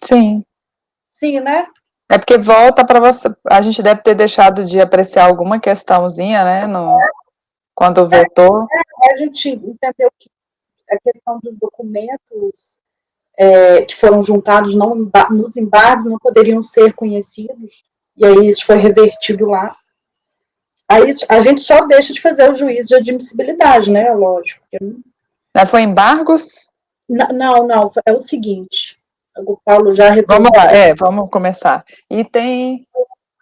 Sim. Sim, né? É porque volta para você. A gente deve ter deixado de apreciar alguma questãozinha, né? Quando vetou. A gente entendeu que a questão dos documentos que foram juntados nos embargos não poderiam ser conhecidos, e aí isso foi revertido lá. Aí a gente só deixa de fazer o juízo de admissibilidade, né? Lógico. Foi embargos? Não, é o seguinte. O Paulo já Vamos lá, vamos começar. Item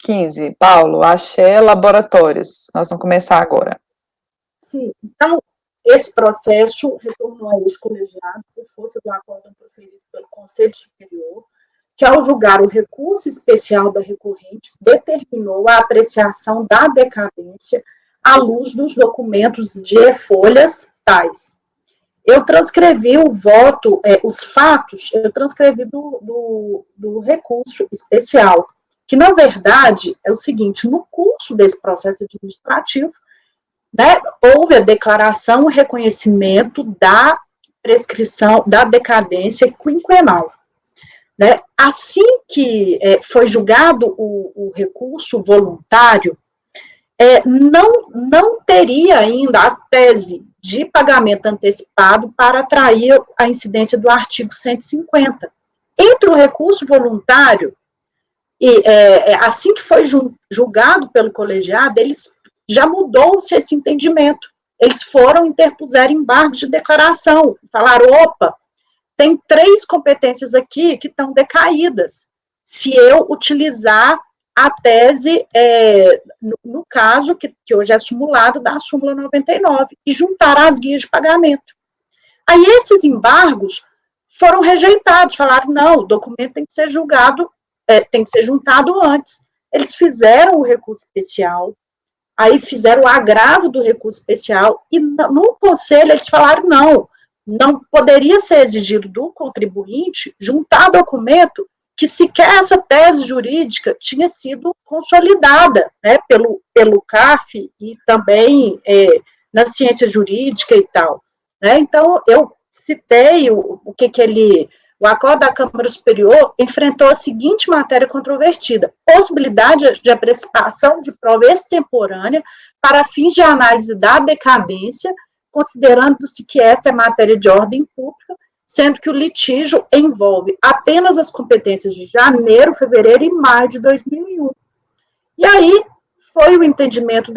15, Paulo, Axé Laboratórios. Nós vamos começar agora. Sim, então, esse processo retornou ao colegiado por força do acórdão proferido pelo Conselho Superior, que, ao julgar o recurso especial da recorrente, determinou a apreciação da decadência à luz dos documentos de e-folhas tais. Eu transcrevi o voto, os fatos, eu transcrevi do recurso especial, que, na verdade, é o seguinte: no curso desse processo administrativo, né, houve a declaração, o reconhecimento da prescrição, da decadência quinquenal. Né? Assim que foi julgado o recurso voluntário, não teria ainda a tese de pagamento antecipado para atrair a incidência do artigo 150. Entre o recurso voluntário e assim que foi julgado pelo colegiado, eles já mudou-se esse entendimento. Eles interpuseram embargos de declaração, falaram: opa, tem 3 competências aqui que estão decaídas, se eu utilizar a tese, no caso, que hoje é simulado, da súmula 99, e juntar as guias de pagamento. Aí esses embargos foram rejeitados, falaram, não, o documento tem que ser julgado, tem que ser juntado antes. Eles fizeram o recurso especial, aí fizeram o agravo do recurso especial, e no conselho eles falaram, não poderia ser exigido do contribuinte juntar documento que sequer essa tese jurídica tinha sido consolidada, né, pelo CARF e também na ciência jurídica e tal. Né? Então, eu citei o acordo da Câmara Superior enfrentou a seguinte matéria controvertida: possibilidade de apresentação de prova extemporânea para fins de análise da decadência, considerando-se que essa é matéria de ordem pública, sendo que o litígio envolve apenas as competências de janeiro, fevereiro e maio de 2001. E aí foi o entendimento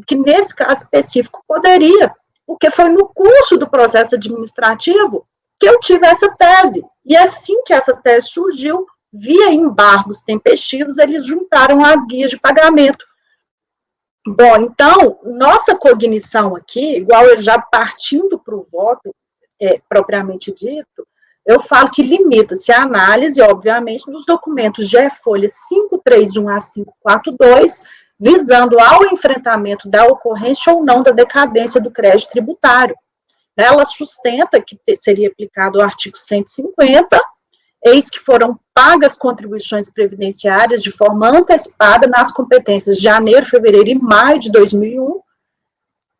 que, nesse caso específico, poderia, porque foi no curso do processo administrativo que eu tive essa tese. E assim que essa tese surgiu, via embargos tempestivos, eles juntaram as guias de pagamento. Bom, então, nossa cognição aqui, igual eu já partindo para o voto propriamente dito, eu falo que limita-se a análise, obviamente, dos documentos de folha 531 a 542, visando ao enfrentamento da ocorrência ou não da decadência do crédito tributário. Ela sustenta que seria aplicado o artigo 150, eis que foram pagas contribuições previdenciárias de forma antecipada nas competências de janeiro, fevereiro e maio de 2001,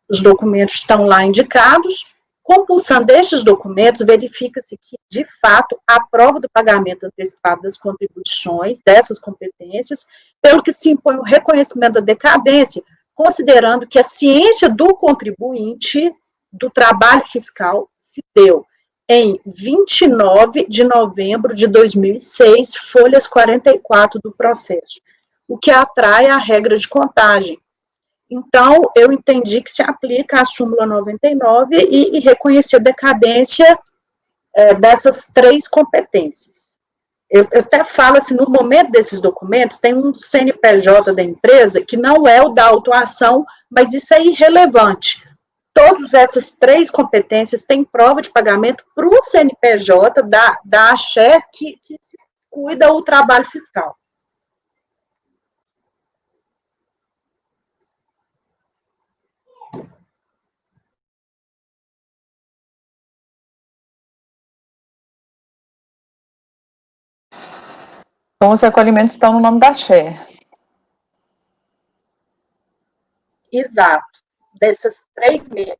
os documentos estão lá indicados. Compulsando estes documentos, verifica-se que, de fato, a prova do pagamento antecipado das contribuições dessas competências, pelo que se impõe o reconhecimento da decadência, considerando que a ciência do contribuinte do trabalho fiscal se deu em 29 de novembro de 2006, folhas 44 do processo, o que atrai a regra de contagem. Então, eu entendi que se aplica a súmula 99 e reconhecer a decadência dessas três competências. Eu até falo assim, no momento desses documentos, tem um CNPJ da empresa que não é o da autuação, mas isso é irrelevante. Todas essas três competências têm prova de pagamento para o CNPJ da AXE que cuida do trabalho fiscal. Então, os recolhimentos estão no nome da Xé. Exato. Desses 3 meses.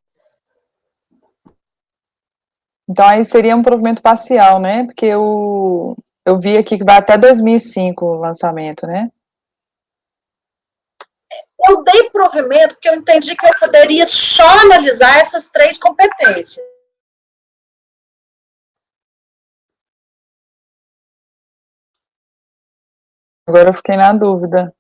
Então, aí seria um provimento parcial, né? Porque eu vi aqui que vai até 2005 o lançamento, né? Eu dei provimento porque eu entendi que eu poderia só analisar essas 3 competências. Agora eu fiquei na dúvida.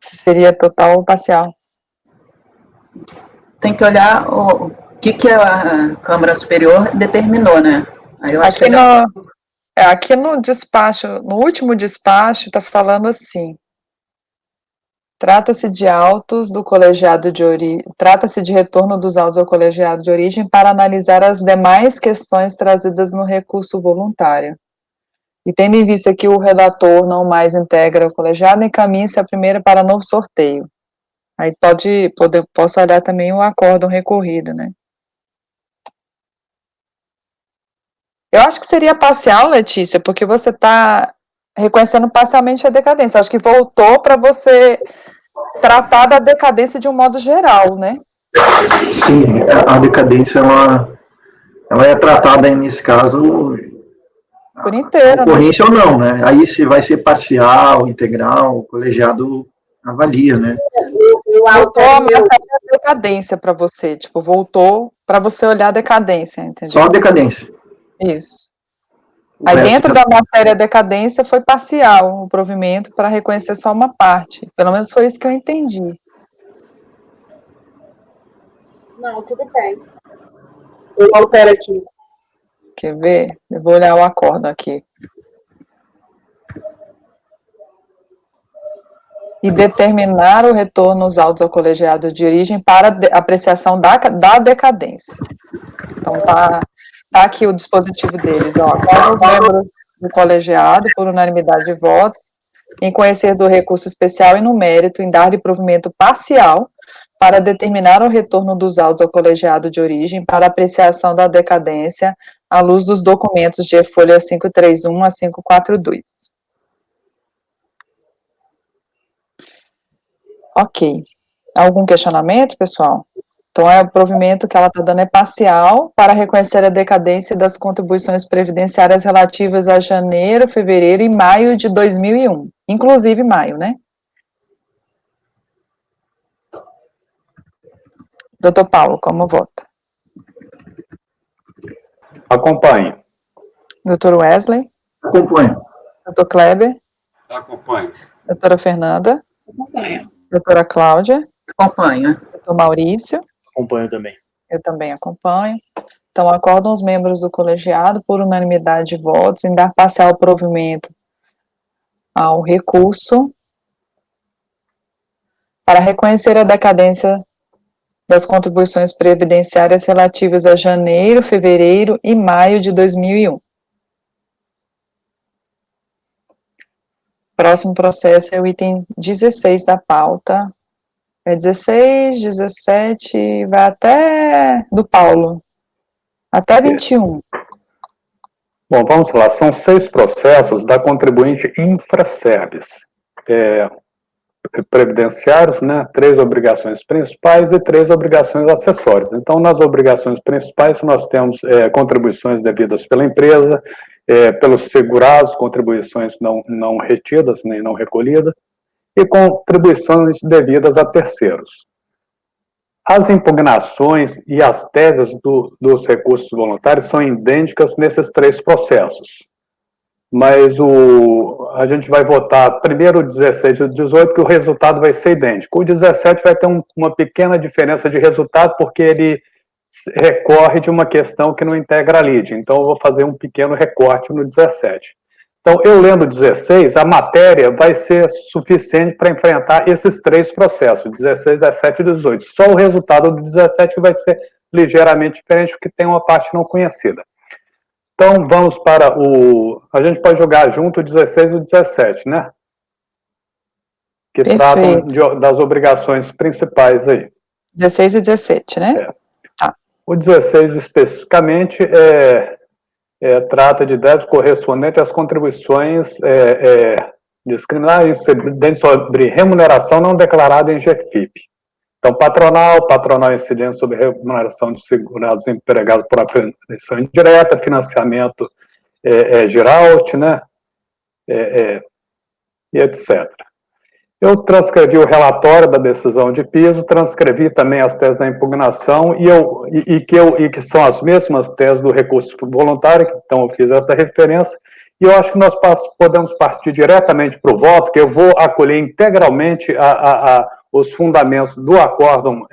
Se seria total ou parcial. Tem que olhar o que a Câmara Superior determinou, né? Aí eu acho Aqui no despacho, no último despacho, está falando assim: trata-se de autos do colegiado de origem, trata-se de retorno dos autos ao colegiado de origem para analisar as demais questões trazidas no recurso voluntário. E tendo em vista que o relator não mais integra o colegiado, encaminha-se a primeira para novo sorteio. Aí posso olhar também o acórdão recorrido, né? Eu acho que seria parcial, Letícia, porque você está reconhecendo parcialmente a decadência. Eu acho que voltou para você tratar da decadência de um modo geral, né? Sim, a decadência, ela é tratada, nesse caso, por inteiro, ocorrência, né? Ou não, né? Aí se vai ser parcial, integral, o colegiado avalia, né? Voltou a matéria da decadência para você, tipo, voltou para você olhar a decadência, entendeu? Só a decadência. Isso. Aí dentro da matéria decadência foi parcial o provimento para reconhecer só uma parte. Pelo menos foi isso que eu entendi. Não, tudo bem. Eu altero aqui. Quer ver? Eu vou olhar o acórdão aqui. e determinar o retorno nos autos ao colegiado de origem para apreciação da decadência. Então, tá aqui o dispositivo deles, ó. Acordam os membros do colegiado, por unanimidade de votos, em conhecer do recurso especial e no mérito, em dar-lhe provimento parcial para determinar o retorno dos autos ao colegiado de origem para apreciação da decadência à luz dos documentos de folha 531 a 542. Ok. Algum questionamento, pessoal? Então, o provimento que ela está dando é parcial para reconhecer a decadência das contribuições previdenciárias relativas a janeiro, fevereiro e maio de 2001. Inclusive maio, né? Doutor Paulo, como vota? Acompanhe. Doutor Wesley? Acompanho. Doutor Kleber? Acompanho. Doutora Fernanda? Acompanho. Doutora Cláudia? Acompanha. Doutor Maurício? Acompanho também. Eu também acompanho. Então, acordam os membros do colegiado, por unanimidade de votos, em dar parcial provimento ao recurso para reconhecer a decadência das contribuições previdenciárias relativas a janeiro, fevereiro e maio de 2001. Próximo processo é o item 16 da pauta. É 16, 17, vai até do Paulo, até 21. Bom, vamos lá. São 6 processos da contribuinte Infraservice. Previdenciários, né? 3 obrigações principais e 3 obrigações acessórias. Então, nas obrigações principais, nós temos contribuições devidas pela empresa, pelos segurados, contribuições não retidas, nem não recolhidas, e contribuições devidas a terceiros. As impugnações e as teses dos recursos voluntários são idênticas nesses 3 processos. Mas a gente vai votar primeiro o 16 e o 18, que o resultado vai ser idêntico. O 17 vai ter uma pequena diferença de resultado, porque ele recorre de uma questão que não integra a lide. Então, eu vou fazer um pequeno recorte no 17. Então, eu lendo o 16, a matéria vai ser suficiente para enfrentar esses 3 processos, 16, 17 e 18. Só o resultado do 17 que vai ser ligeiramente diferente, porque tem uma parte não conhecida. Então, vamos para a gente pode jogar junto o 16 e o 17, né? Que Perfeito. tratam das obrigações principais aí. 16 e 17, né? Tá. O 16, especificamente, trata de débitos correspondentes às contribuições discriminadas sobre remuneração não declarada em GFIP. Então, patronal incidente sobre remuneração de segurados empregados por apreensão indireta, financiamento Giraut, né, e etc. Eu transcrevi o relatório da decisão de piso, transcrevi também as teses da impugnação que são as mesmas teses do recurso voluntário, então eu fiz essa referência, e eu acho que nós podemos partir diretamente para o voto, que eu vou acolher integralmente os fundamentos do acórdão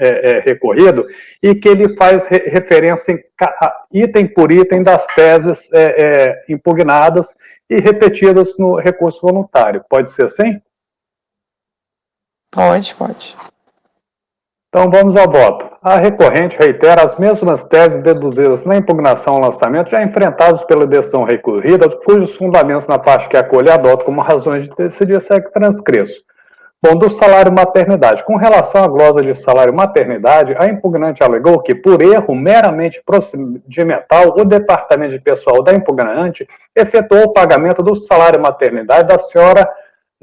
recorrido, e que ele faz referência item por item das teses impugnadas e repetidas no recurso voluntário. Pode ser assim? Pode. Então, vamos ao voto. A recorrente reitera as mesmas teses deduzidas na impugnação ao lançamento, já enfrentadas pela decisão recorrida, cujos fundamentos na parte que acolhe adota como razões de decidir segue transcriço. Bom, do salário maternidade. Com relação à glosa de salário maternidade, a impugnante alegou que, por erro meramente procedimental, o departamento de pessoal da impugnante efetuou o pagamento do salário maternidade da senhora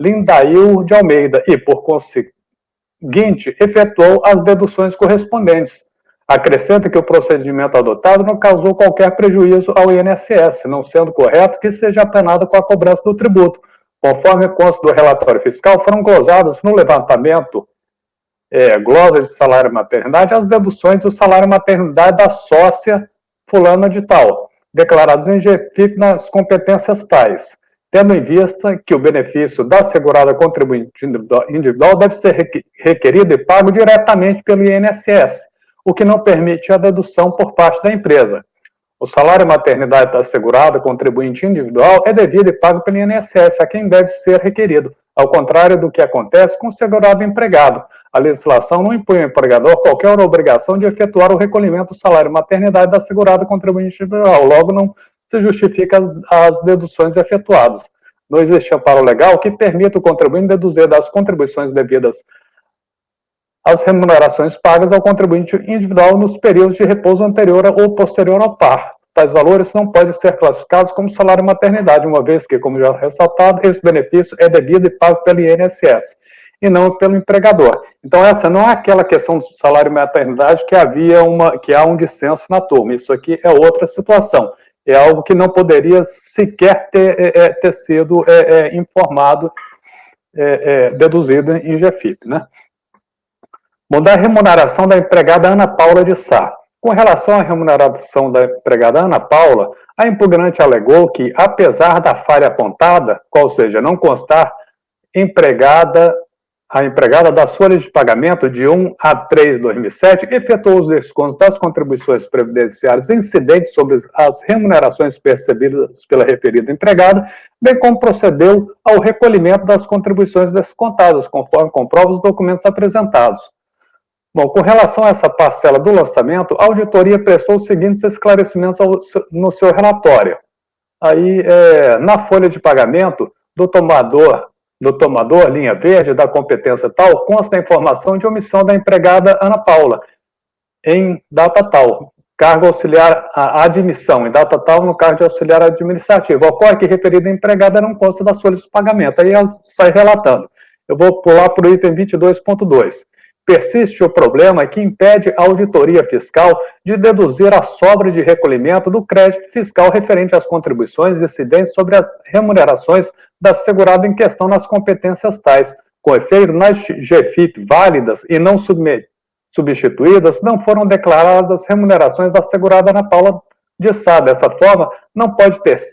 Lindail de Almeida e, por conseguinte, efetuou as deduções correspondentes. Acrescenta que o procedimento adotado não causou qualquer prejuízo ao INSS, não sendo correto que seja apenado com a cobrança do tributo. Conforme consta do relatório fiscal, foram glosadas no levantamento glosa de salário maternidade as deduções do salário maternidade da sócia fulana de tal, declaradas em GFIP nas competências tais, tendo em vista que o benefício da segurada contribuinte individual deve ser requerido e pago diretamente pelo INSS, o que não permite a dedução por parte da empresa. O salário maternidade da segurada contribuinte individual é devido e pago pelo INSS a quem deve ser requerido, ao contrário do que acontece com o segurado empregado. A legislação não impõe ao empregador qualquer obrigação de efetuar o recolhimento do salário maternidade da segurada contribuinte individual, logo não se justifica as deduções efetuadas. Não existe amparo legal que permita o contribuinte deduzir das contribuições devidas às remunerações pagas ao contribuinte individual nos períodos de repouso anterior ou posterior ao parto. Tais valores não podem ser classificados como salário maternidade, uma vez que, como já ressaltado, esse benefício é devido e pago pelo INSS e não pelo empregador. Então, essa não é aquela questão do salário maternidade que há um dissenso na turma. Isso aqui é outra situação. É algo que não poderia sequer ter sido informado, deduzido em GFIP, né? Bom, da remuneração da empregada Ana Paula de Sá. Com relação à remuneração da empregada Ana Paula, a impugnante alegou que, apesar da falha apontada, qual seja, não constar a empregada das folhas de pagamento de 1 a 3 de 2007 efetuou os descontos das contribuições previdenciárias incidentes sobre as remunerações percebidas pela referida empregada, bem como procedeu ao recolhimento das contribuições descontadas, conforme comprovam os documentos apresentados. Bom, com relação a essa parcela do lançamento, a auditoria prestou os seguintes esclarecimentos no seu relatório. Aí, na folha de pagamento do tomador, linha verde, da competência tal, consta a informação de omissão da empregada Ana Paula, em data tal, cargo auxiliar, a admissão, em data tal, no cargo de auxiliar administrativo. Ocorre que referida empregada não consta das folhas de pagamento. Aí ela sai relatando. Eu vou pular para o item 22.2. Persiste o problema que impede a auditoria fiscal de deduzir a sobra de recolhimento do crédito fiscal referente às contribuições incidentes sobre as remunerações da segurada em questão nas competências tais. Com efeito, nas GFIP válidas e não substituídas, não foram declaradas remunerações da segurada Ana Paula de Sá. Dessa forma, não pode ser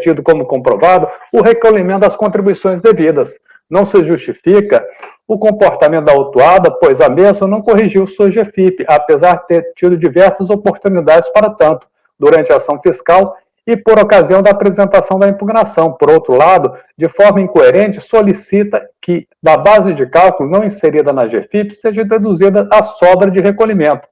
tido como comprovado o recolhimento das contribuições devidas. Não se justifica o comportamento da autuada, pois a mesma não corrigiu sua GFIP, apesar de ter tido diversas oportunidades para tanto, durante a ação fiscal e por ocasião da apresentação da impugnação. Por outro lado, de forma incoerente, solicita que, da base de cálculo não inserida na GFIP, seja deduzida a sobra de recolhimento.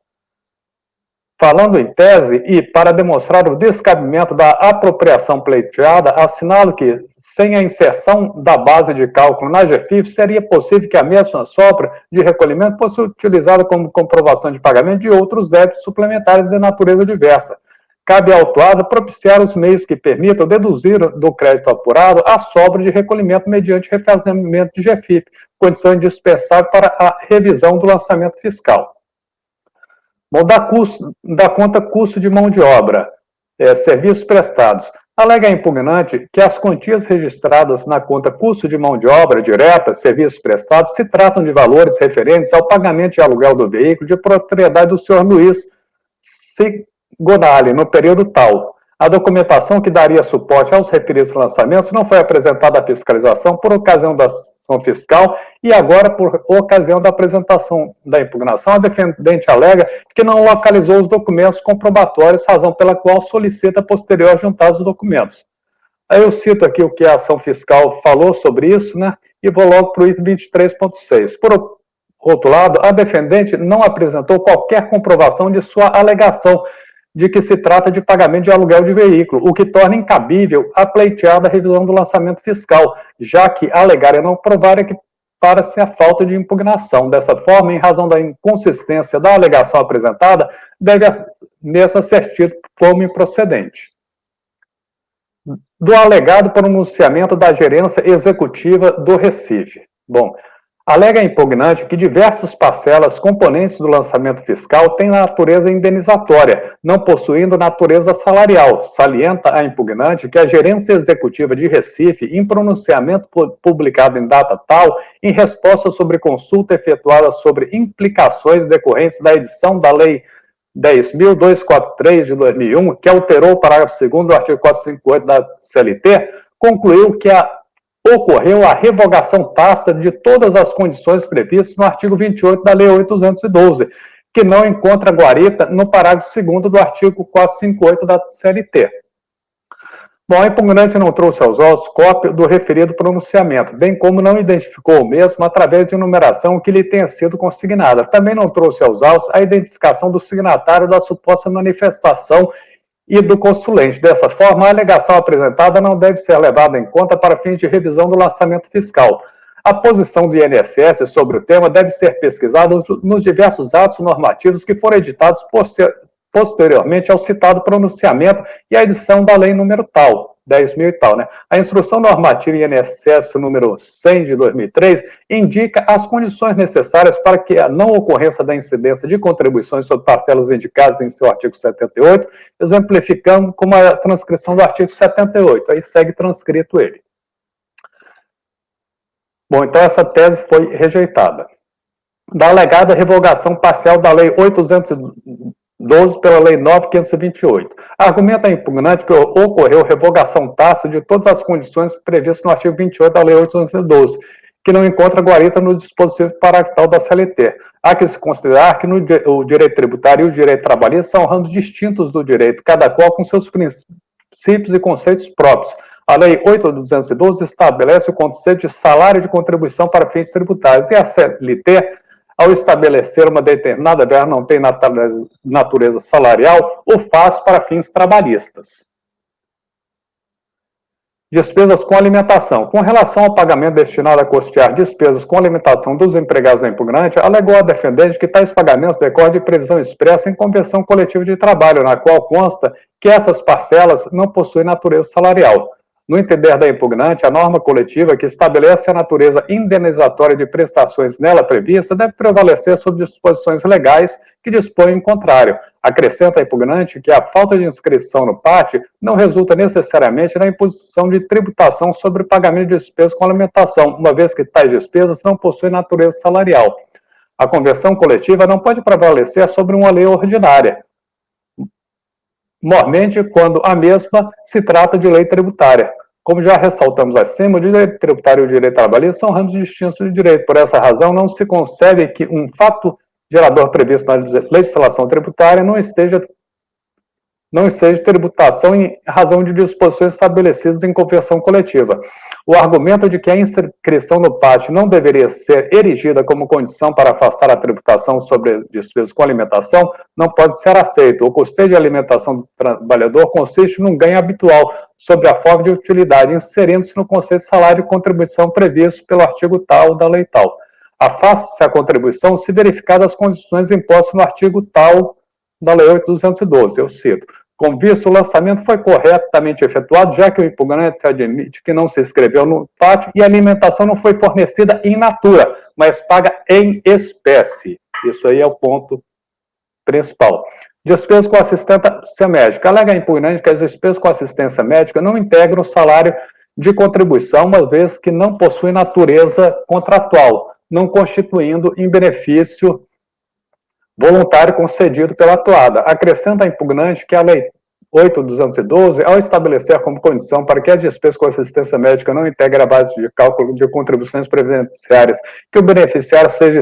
Falando em tese e para demonstrar o descabimento da apropriação pleiteada, assinalo que, sem a inserção da base de cálculo na GFIP, seria possível que a mesma sobra de recolhimento fosse utilizada como comprovação de pagamento de outros débitos suplementares de natureza diversa. Cabe à autuada propiciar os meios que permitam deduzir do crédito apurado a sobra de recolhimento mediante refazimento de GFIP, condição indispensável para a revisão do lançamento fiscal. Bom, da conta custo de mão de obra, serviços prestados. Alega a impugnante que as quantias registradas na conta custo de mão de obra direta, serviços prestados, se tratam de valores referentes ao pagamento de aluguel do veículo de propriedade do senhor Luiz Sigonali, no período tal. A documentação que daria suporte aos referidos lançamentos não foi apresentada à fiscalização por ocasião da ação fiscal e agora por ocasião da apresentação da impugnação. A defendente alega que não localizou os documentos comprobatórios, razão pela qual solicita posterior juntar os documentos. Aí eu cito aqui o que a ação fiscal falou sobre isso, né? E vou logo para o item 23.6. Por outro lado, a defendente não apresentou qualquer comprovação de sua alegação de que se trata de pagamento de aluguel de veículo, o que torna incabível a pleiteada revisão do lançamento fiscal, já que alegar e não provar é que para-se a falta de impugnação. Dessa forma, em razão da inconsistência da alegação apresentada, deve mesmo ser tido como improcedente. Do alegado pronunciamento da gerência executiva do Recife. Bom, alega a impugnante que diversas parcelas componentes do lançamento fiscal têm natureza indenizatória, não possuindo natureza salarial. Salienta a impugnante que a gerência executiva de Recife, em pronunciamento publicado em data tal, em resposta sobre consulta efetuada sobre implicações decorrentes da edição da Lei 10.243 de 2001, que alterou o parágrafo 2º do artigo 458 da CLT, concluiu que ocorreu a revogação tácita de todas as condições previstas no artigo 28 da Lei 8.212, que não encontra guarita no parágrafo 2º do artigo 458 da CLT. Bom, a impugnante não trouxe aos autos cópia do referido pronunciamento, bem como não identificou o mesmo através de numeração que lhe tenha sido consignada. Também não trouxe aos autos a identificação do signatário da suposta manifestação e do consulente. Dessa forma, a alegação apresentada não deve ser levada em conta para fins de revisão do lançamento fiscal. A posição do INSS sobre o tema deve ser pesquisada nos diversos atos normativos que foram editados posteriormente ao citado pronunciamento e à edição da lei número tal, 10.000 e tal, né? A instrução normativa INSS número 100 de 2003 indica as condições necessárias para que a não ocorrência da incidência de contribuições sobre parcelas indicadas em seu artigo 78, exemplificando como a transcrição do artigo 78, aí segue transcrito ele. Bom, então essa tese foi rejeitada. Da alegada revogação parcial da Lei 8.212 pela Lei 9.528. Argumenta a impugnante que ocorreu revogação tácita de todas as condições previstas no artigo 28 da Lei 8.212, que não encontra guarita no dispositivo parágrafo da CLT. Há que se considerar que o direito tributário e o direito trabalhista são ramos distintos do direito, cada qual com seus princípios e conceitos próprios. A Lei 8.212 estabelece o conceito de salário de contribuição para fins tributários e a CLT, ao estabelecer uma determinada verba não tem natureza salarial, o faz para fins trabalhistas. Despesas com alimentação. Com relação ao pagamento destinado a custear despesas com alimentação dos empregados da impugnante, alegou a defendente que tais pagamentos decorrem de previsão expressa em convenção coletiva de trabalho, na qual consta que essas parcelas não possuem natureza salarial. No entender da impugnante, a norma coletiva que estabelece a natureza indenizatória de prestações nela prevista deve prevalecer sobre disposições legais que dispõem em contrário. Acrescenta a impugnante que a falta de inscrição no PAT não resulta necessariamente na imposição de tributação sobre o pagamento de despesas com alimentação, uma vez que tais despesas não possuem natureza salarial. A convenção coletiva não pode prevalecer sobre uma lei ordinária, mormente quando a mesma se trata de lei tributária. Como já ressaltamos acima, o direito tributário e o direito trabalhista são ramos distintos de direito. Por essa razão, não se concebe que um fato gerador previsto na legislação tributária não esteja tributação em razão de disposições estabelecidas em convenção coletiva. O argumento de que a inscrição no PAT não deveria ser erigida como condição para afastar a tributação sobre despesas com alimentação não pode ser aceito. O custeio de alimentação do trabalhador consiste num ganho habitual sobre a forma de utilidade, inserindo-se no conceito de salário de contribuição previsto pelo artigo tal da lei tal. Afasta-se a contribuição se verificadas as condições impostas no artigo tal da Lei 8.212, eu cito. Com visto, o lançamento foi corretamente efetuado, já que o impugnante admite que não se inscreveu no PAT e a alimentação não foi fornecida in natura, mas paga em espécie. Isso aí é o ponto principal. Despesas com assistência médica. Alega a impugnante que as despesas com assistência médica não integram o salário de contribuição, uma vez que não possui natureza contratual, não constituindo em benefício voluntário concedido pela atuada. Acrescenta a impugnante que a Lei 8.212, ao estabelecer como condição para que as despesas com assistência médica não integrem a base de cálculo de contribuições previdenciárias, que o beneficiário seja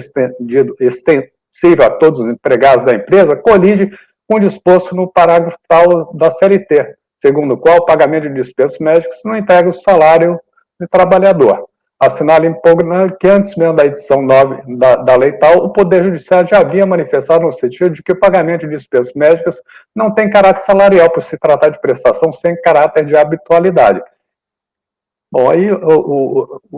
extensível a todos os empregados da empresa, colide com o disposto no parágrafo tal da CLT, segundo o qual o pagamento de despesas médicas não integra o salário do trabalhador. Assinala impugnante que antes mesmo da edição 9 da lei tal, o Poder Judiciário já havia manifestado no sentido de que o pagamento de despesas médicas não tem caráter salarial, por se tratar de prestação sem caráter de habitualidade. Bom, aí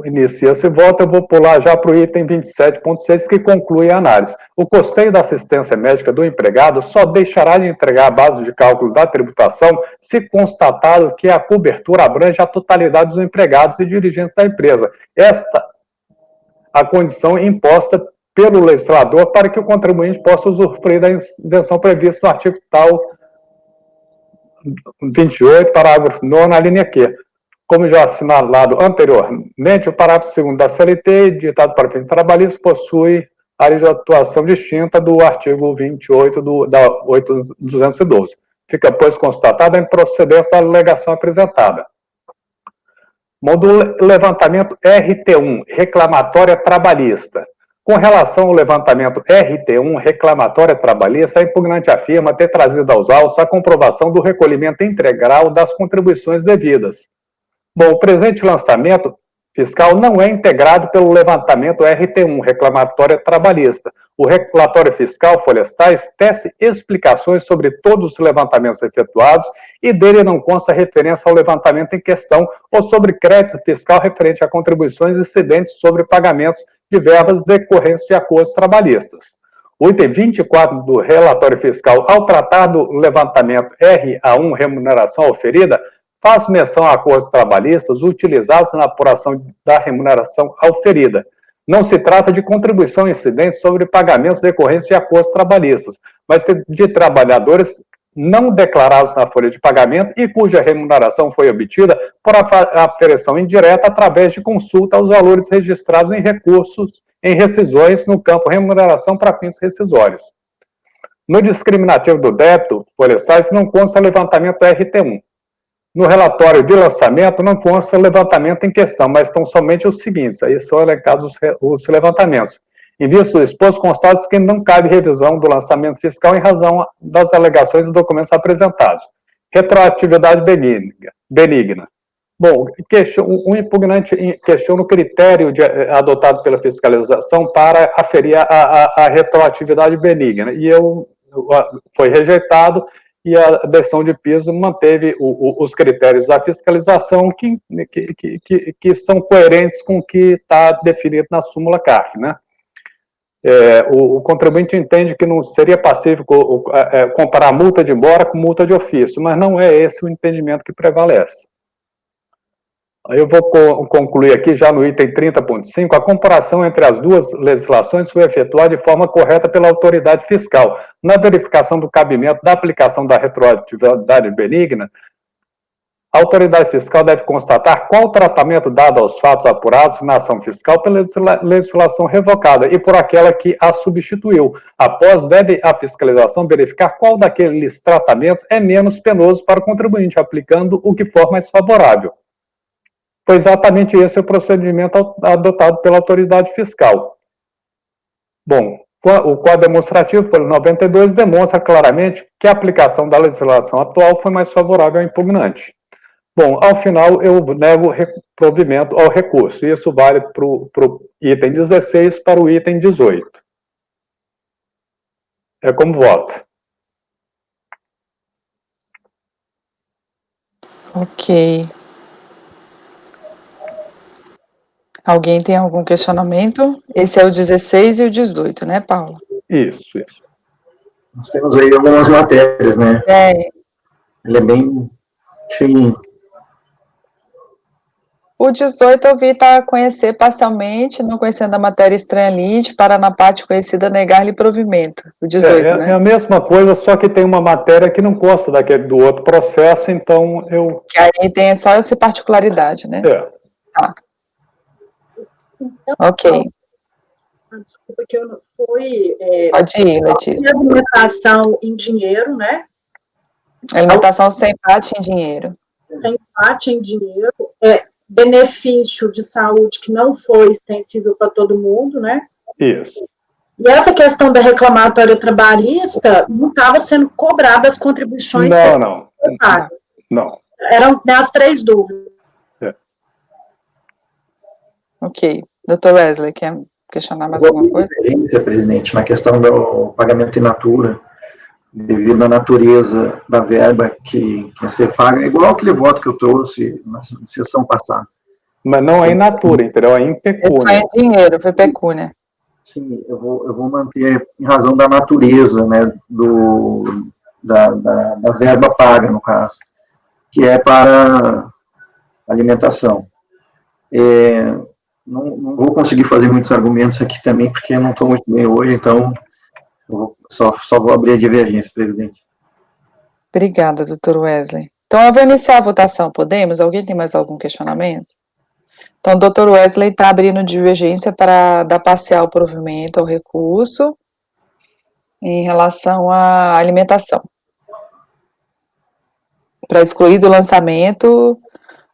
inicia-se volta, eu vou pular já para o item 27.6, que conclui a análise. O custeio da assistência médica do empregado só deixará de entregar a base de cálculo da tributação se constatado que a cobertura abrange a totalidade dos empregados e dirigentes da empresa. Esta a condição imposta pelo legislador para que o contribuinte possa usufruir da isenção prevista no artigo tal 28, parágrafo 9, na linha Q. Como já assinalado anteriormente, o parágrafo 2º da CLT, ditado para fins trabalhistas, possui área de atuação distinta do artigo 28 da 8.212. Fica, pois, constatada a improcedência da alegação apresentada. Módulo levantamento RT1, reclamatória trabalhista. Com relação ao levantamento RT1, reclamatória trabalhista, a impugnante afirma ter trazido aos autos a comprovação do recolhimento integral das contribuições devidas. Bom, o presente lançamento fiscal não é integrado pelo levantamento RT1, reclamatória trabalhista. O relatório fiscal Folhestais tece explicações sobre todos os levantamentos efetuados e dele não consta referência ao levantamento em questão ou sobre crédito fiscal referente a contribuições incidentes sobre pagamentos de verbas decorrentes de acordos trabalhistas. O item 24 do relatório fiscal, ao tratar do levantamento RA1, remuneração oferida, faz menção a acordos trabalhistas utilizados na apuração da remuneração oferida. Não se trata de contribuição incidente sobre pagamentos decorrentes de acordos trabalhistas, mas de trabalhadores não declarados na folha de pagamento e cuja remuneração foi obtida por aferição indireta através de consulta aos valores registrados em recursos em rescisões no campo remuneração para fins rescisórios. No discriminativo do débito, Folhestais, não consta levantamento RT1. No relatório de lançamento não consta levantamento em questão, mas estão somente os seguintes, aí são elencados os levantamentos. Em vista do exposto, constata que não cabe revisão do lançamento fiscal em razão das alegações e documentos apresentados. Retroatividade benigna. Bom, o impugnante questiona o critério adotado pela fiscalização para aferir a retroatividade benigna, e foi rejeitado, e a decisão de piso manteve os critérios da fiscalização que são coerentes com o que está definido na súmula CARF, né? O contribuinte entende que não seria passível comparar multa de mora com multa de ofício, mas não é esse o entendimento que prevalece. Eu vou concluir aqui já no item 30.5, a comparação entre as duas legislações foi efetuada de forma correta pela autoridade fiscal. Na verificação do cabimento da aplicação da retroatividade benigna, a autoridade fiscal deve constatar qual o tratamento dado aos fatos apurados na ação fiscal pela legislação revocada e por aquela que a substituiu. Após, deve a fiscalização verificar qual daqueles tratamentos é menos penoso para o contribuinte, aplicando o que for mais favorável. Foi exatamente esse o procedimento adotado pela autoridade fiscal. Bom, o quadro demonstrativo, folha 92, demonstra claramente que a aplicação da legislação atual foi mais favorável ao impugnante. Bom, ao final, eu nego provimento ao recurso. Isso vale para o item 16 para o item 18. É como voto. Ok. Alguém tem algum questionamento? Esse é o 16 e o 18, né, Paulo? Isso. Nós temos aí algumas matérias, né? Ele é bem cheio. O 18 eu vi conhecer parcialmente, não conhecendo a matéria estranha lite, Paranapate conhecida negar-lhe provimento. O 18, né? É a mesma coisa, só que tem uma matéria que não consta do outro processo, então eu... Que aí tem só essa particularidade, né? Tá. Então, ok. Desculpa que eu não fui... Pode ir, Letícia. Alimentação em dinheiro, né? Alimentação sem parte em dinheiro. Sem parte em dinheiro. Benefício de saúde que não foi extensível para todo mundo, né? Isso. E essa questão da reclamatória trabalhista não estava sendo cobrada as contribuições. Não. Eram as três dúvidas. Ok. Doutor Wesley, quer questionar mais alguma coisa? Presidente, na questão do pagamento in natura, devido à natureza da verba que você paga, igual aquele voto que eu trouxe na sessão passada. Mas não é in natura, entendeu? É em pecúnia. Foi em dinheiro, foi pecúnia. Sim, eu vou manter em razão da natureza, né, da verba paga, no caso, que é para alimentação. Não vou conseguir fazer muitos argumentos aqui também, porque eu não estou muito bem hoje, então eu só vou abrir a divergência, presidente. Obrigada, doutor Wesley. Então, eu vou iniciar a votação, podemos? Alguém tem mais algum questionamento? Então, o doutor Wesley está abrindo divergência para dar parcial provimento ao recurso em relação à alimentação. Para excluir do lançamento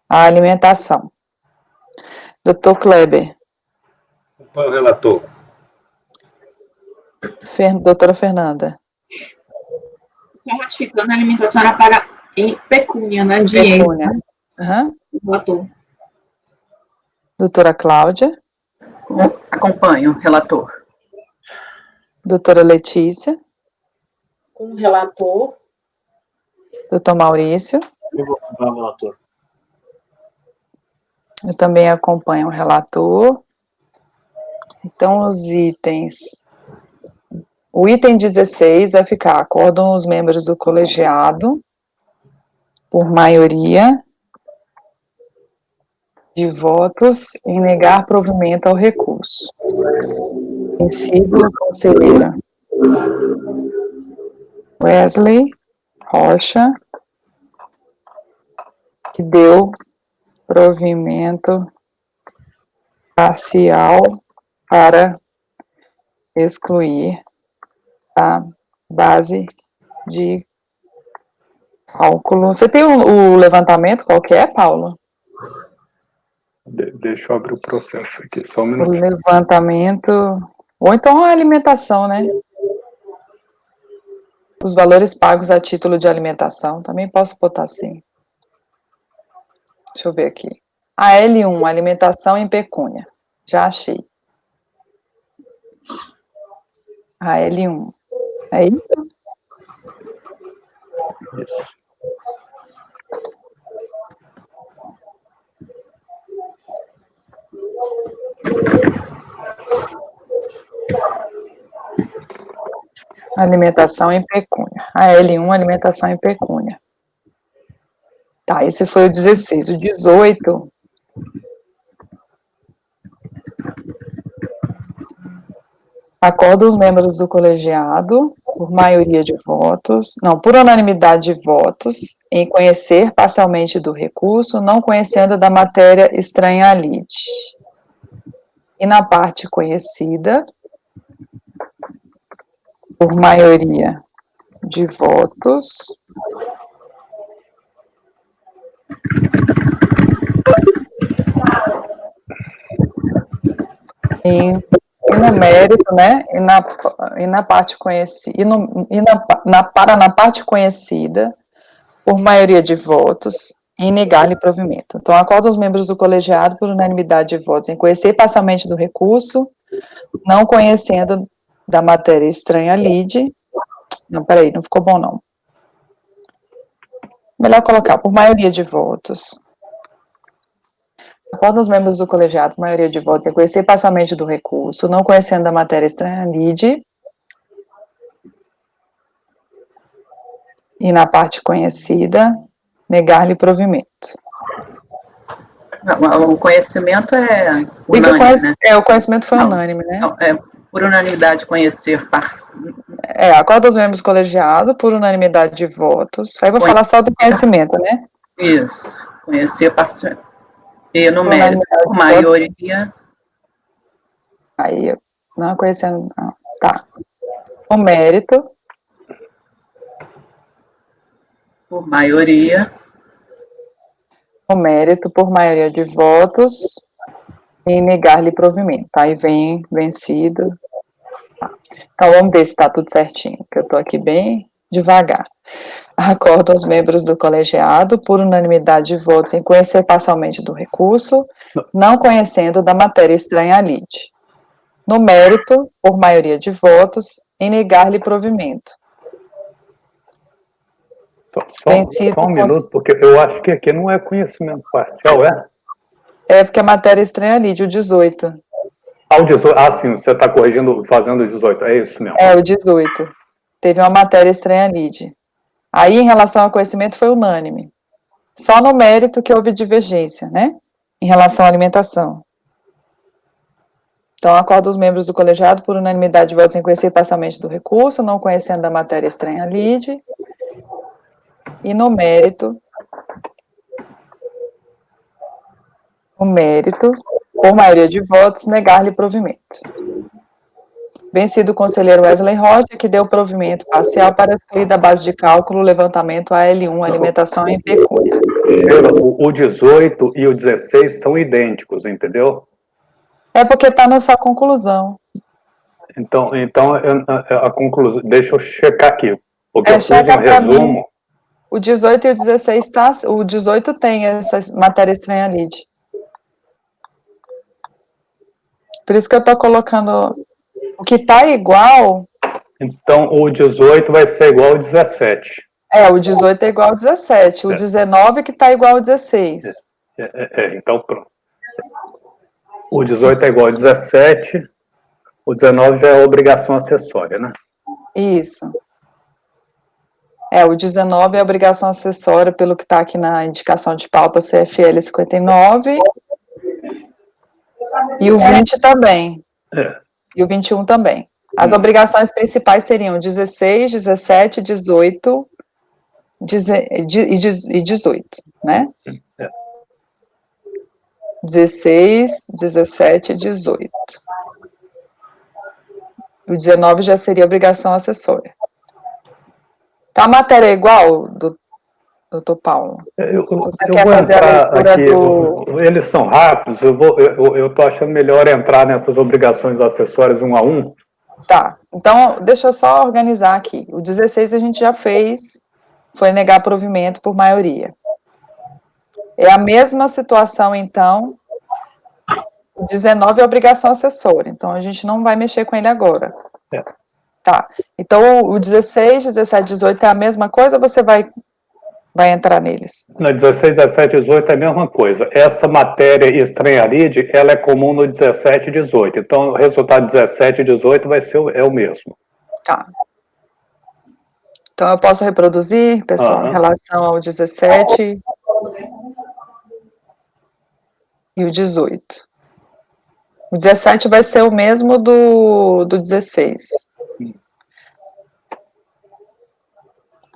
a alimentação. Doutor Kleber. Qual é o relator? Doutora Fernanda. Só ratificando, a alimentação era paga em pecúnia, né? Dinheiro. Pecúnia. Uhum. Relator. Doutora Cláudia. Acompanho, relator. Doutora Letícia. Com o relator. Doutor Maurício. Eu vou acompanhar o relator. Eu também acompanho o relator. Então, os itens. O item 16 vai ficar: acordam os membros do colegiado, por maioria de votos, em negar provimento ao recurso. Vencido, conselheira Wesley Rocha, que deu provimento parcial para excluir a base de cálculo. Você tem o levantamento qual que é, Paulo? Deixa eu abrir o processo aqui, só um O minuto. levantamento, ou então a alimentação, né? Os valores pagos a título de alimentação, também posso botar assim. Deixa eu ver aqui. A L1, alimentação em pecúnia. Já achei. A L1. É isso? Isso. Alimentação em pecúnia. A L1, alimentação em pecúnia. Tá, esse foi o 16. O 18. Acordo os membros do colegiado, por maioria de votos, não, por unanimidade de votos, em conhecer parcialmente do recurso, não conhecendo da matéria estranha à lide. E na parte conhecida, por maioria de votos, e no mérito, né, e na parte conhecida, na parte conhecida, por maioria de votos, em negar-lhe provimento. Então, acorda os membros do colegiado por unanimidade de votos em conhecer parcialmente do recurso, não conhecendo da matéria estranha à lide. Não, peraí, não ficou bom, não. Melhor colocar, por maioria de votos. Acorda os membros do colegiado, por maioria de votos, em conhecer parcialmente do recurso, não conhecendo da matéria estranha à lide. E na parte conhecida, negar-lhe provimento. O conhecimento é unânime, né? O conhecimento foi unânime, né? Não, por unanimidade conhecer acorda os membros do colegiado por unanimidade de votos. Aí vou falar só do conhecimento, né? Isso, conhecer parcialmente. E no mérito, por maioria. Aí, não conhecendo, não. Tá. O mérito. Por maioria. O mérito por maioria de votos e negar-lhe provimento. Aí vem vencido. Tá. Então, vamos ver se está tudo certinho, que eu estou aqui bem devagar. Acordam os membros do colegiado, por unanimidade de votos, em conhecer parcialmente do recurso, não conhecendo da matéria estranha à lide. No mérito, por maioria de votos, em negar-lhe provimento. Só um minuto, porque eu acho que aqui não é conhecimento parcial, é? É porque a matéria estranha à lide, o 18. O 18. Ah, sim, você está corrigindo, fazendo o 18, é isso mesmo. É, o 18. Teve uma matéria estranha à lide. Aí, em relação ao conhecimento, foi unânime. Só no mérito que houve divergência, né? Em relação à alimentação. Então, acordo os membros do colegiado por unanimidade de votos em conhecer parcialmente do recurso, não conhecendo da matéria estranha à lide. E no mérito, por maioria de votos, negar-lhe provimento. Vencido o conselheiro Wesley Rocha, que deu provimento parcial para excluir da base de cálculo o levantamento AL1, alimentação em pecúnia. Sheila, o 18 e o 16 são idênticos, entendeu? É porque está na sua conclusão. Então a conclusão, deixa eu checar aqui, porque eu fiz chega um pra resumo. mim. O 18 e o 16 tá. O 18 tem essa matéria estranha lide. Por isso que eu tô colocando. O que tá igual. Então, o 18 vai ser igual ao 17. O 18 é igual ao 17. O 19 que tá igual ao 16. Então, pronto. O 18 é igual ao 17. O 19 já é obrigação acessória, né? Isso. O 19 é obrigação acessória, pelo que está aqui na indicação de pauta CFL 59. E o 20 também. E o 21 também. As obrigações principais seriam 16, 17, 18 e 18, né? 16, 17 e 18. O 19 já seria obrigação acessória. Tá a matéria igual, doutor Paulo? Você quer vou fazer a leitura aqui, eles são rápidos, eu tô achando melhor entrar nessas obrigações acessórias um a um. Tá, então deixa eu só organizar aqui. O 16 a gente já fez, foi negar provimento por maioria. É a mesma situação, então. O 19 é obrigação acessória, então a gente não vai mexer com ele agora. Tá, então o 16, 17, 18 é a mesma coisa ou você vai entrar neles? No 16, 17 e 18 é a mesma coisa. Essa matéria estranharide, ela é comum no 17 e 18. Então, o resultado 17 e 18 vai ser o mesmo. Tá. Então, eu posso reproduzir, pessoal, em relação ao 17 e o 18. O 17 vai ser o mesmo do 16.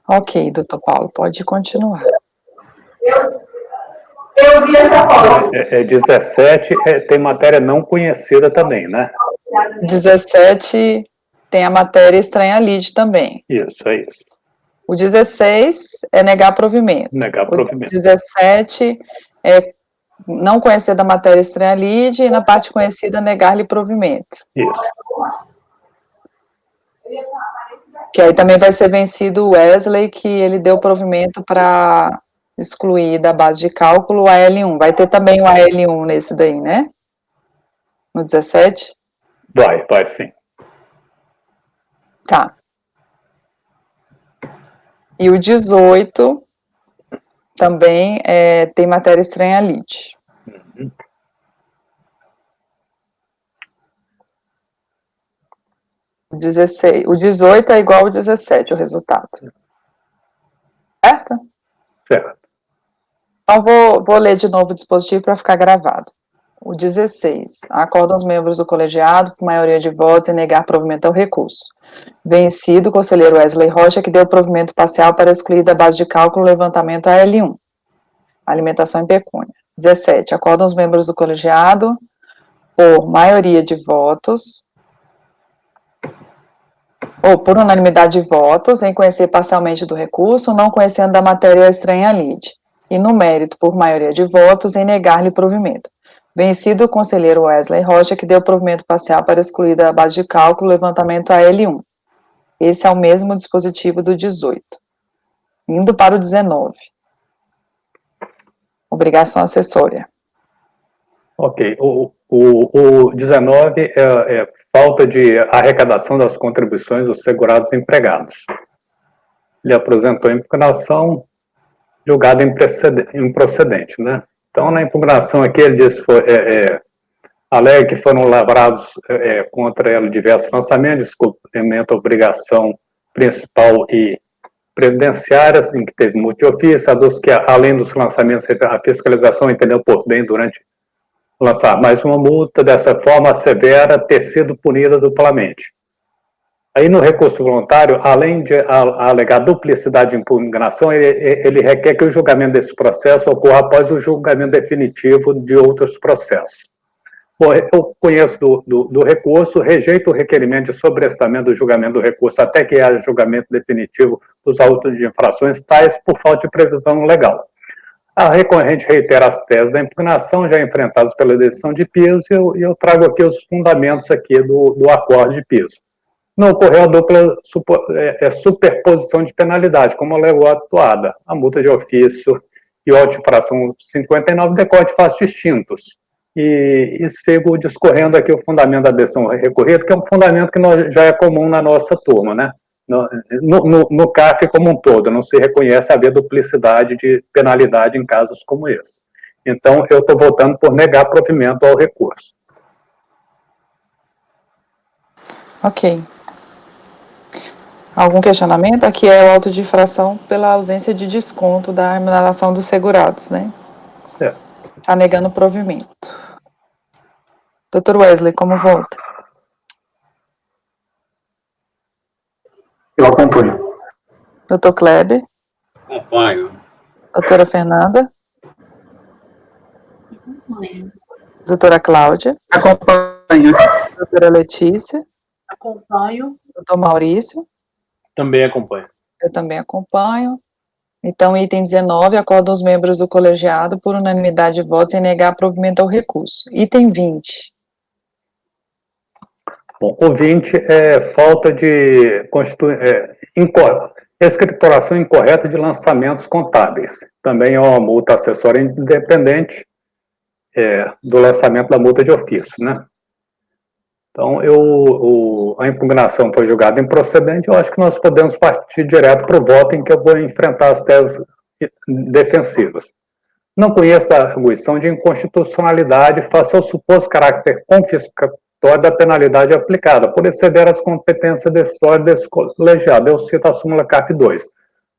Ok, doutor Paulo, pode continuar. Eu vi essa foto. 17 tem matéria não conhecida também, né? 17 tem a matéria estranha lide também. Isso, é isso. O 16 é negar provimento. Negar provimento. O 17 é não conhecer da matéria estranha lide e na parte conhecida negar-lhe provimento. Isso. Que aí também vai ser vencido o Wesley, que ele deu provimento para excluir da base de cálculo o AL1. Vai ter também o AL1 nesse daí, né? No 17? Vai sim. Tá. E o 18 também tem matéria estranha lide. O 18 é igual ao 17, o resultado. Certo? Certo. Então, vou ler de novo o dispositivo para ficar gravado. O 16. Acordam os membros do colegiado, por maioria de votos, em negar provimento ao recurso. Vencido o conselheiro Wesley Rocha, que deu provimento parcial para excluir da base de cálculo o levantamento AL1. Alimentação em pecúnia. 17. Acordam os membros do colegiado, por maioria de votos, ou por unanimidade de votos, em conhecer parcialmente do recurso, não conhecendo da matéria estranha lide, e no mérito, por maioria de votos, em negar-lhe provimento. Vencido o conselheiro Wesley Rocha, que deu provimento parcial para excluir da base de cálculo o levantamento AL1. Esse é o mesmo dispositivo do 18. Indo para o 19. Obrigação acessória. Ok. O 19 é falta de arrecadação das contribuições dos segurados empregados. Ele apresentou impugnação julgada improcedente, né? Então, na impugnação aqui, ele diz que alega que foram lavrados contra ela diversos lançamentos, descumprimento da obrigação principal e previdenciárias, em que teve multi-ofício, aduz que, além dos lançamentos, a fiscalização entendeu por bem durante lançar mais uma multa, dessa forma severa, ter sido punida duplamente. Aí, no recurso voluntário, além de alegar duplicidade de impugnação, ele requer que o julgamento desse processo ocorra após o julgamento definitivo de outros processos. Bom, eu conheço do recurso, rejeito o requerimento de sobrestamento do julgamento do recurso até que haja julgamento definitivo dos autos de infrações tais por falta de previsão legal. A recorrente reitera as teses da impugnação já enfrentadas pela decisão de piso e eu trago aqui os fundamentos aqui do acorde de piso. Não ocorreu a dupla superposição de penalidade, como alegou a atuada. A multa de ofício e a infração 59 decorre de fatos distintos. E sigo discorrendo aqui o fundamento da decisão recorrida, que é um fundamento que já é comum na nossa turma, né? No CARF como um todo, não se reconhece haver duplicidade de penalidade em casos como esse. Então, eu estou votando por negar provimento ao recurso. Ok. Algum questionamento? Aqui é o auto de infração pela ausência de desconto da remuneração dos segurados, né? Está negando o provimento. Dr. Wesley, como vota? Eu acompanho. Dr. Kleber? Acompanho. Doutora Fernanda? Acompanho. Doutora Cláudia? Acompanho. Doutora Letícia? Acompanho. Doutor Maurício? Também acompanho. Eu também acompanho. Então, item 19, acordo os membros do colegiado por unanimidade de votos em negar provimento ao recurso. Item 20. Bom, o 20 é falta de escrituração incorreta de lançamentos contábeis. Também é uma multa acessória independente do lançamento da multa de ofício, né? Então, a impugnação foi julgada improcedente, eu acho que nós podemos partir direto para o voto em que eu vou enfrentar as teses defensivas. Não conheço a arguição de inconstitucionalidade face ao suposto caráter confiscatório da penalidade aplicada, por exceder as competências decisórias desse colegiado. Eu cito a súmula CAP 2.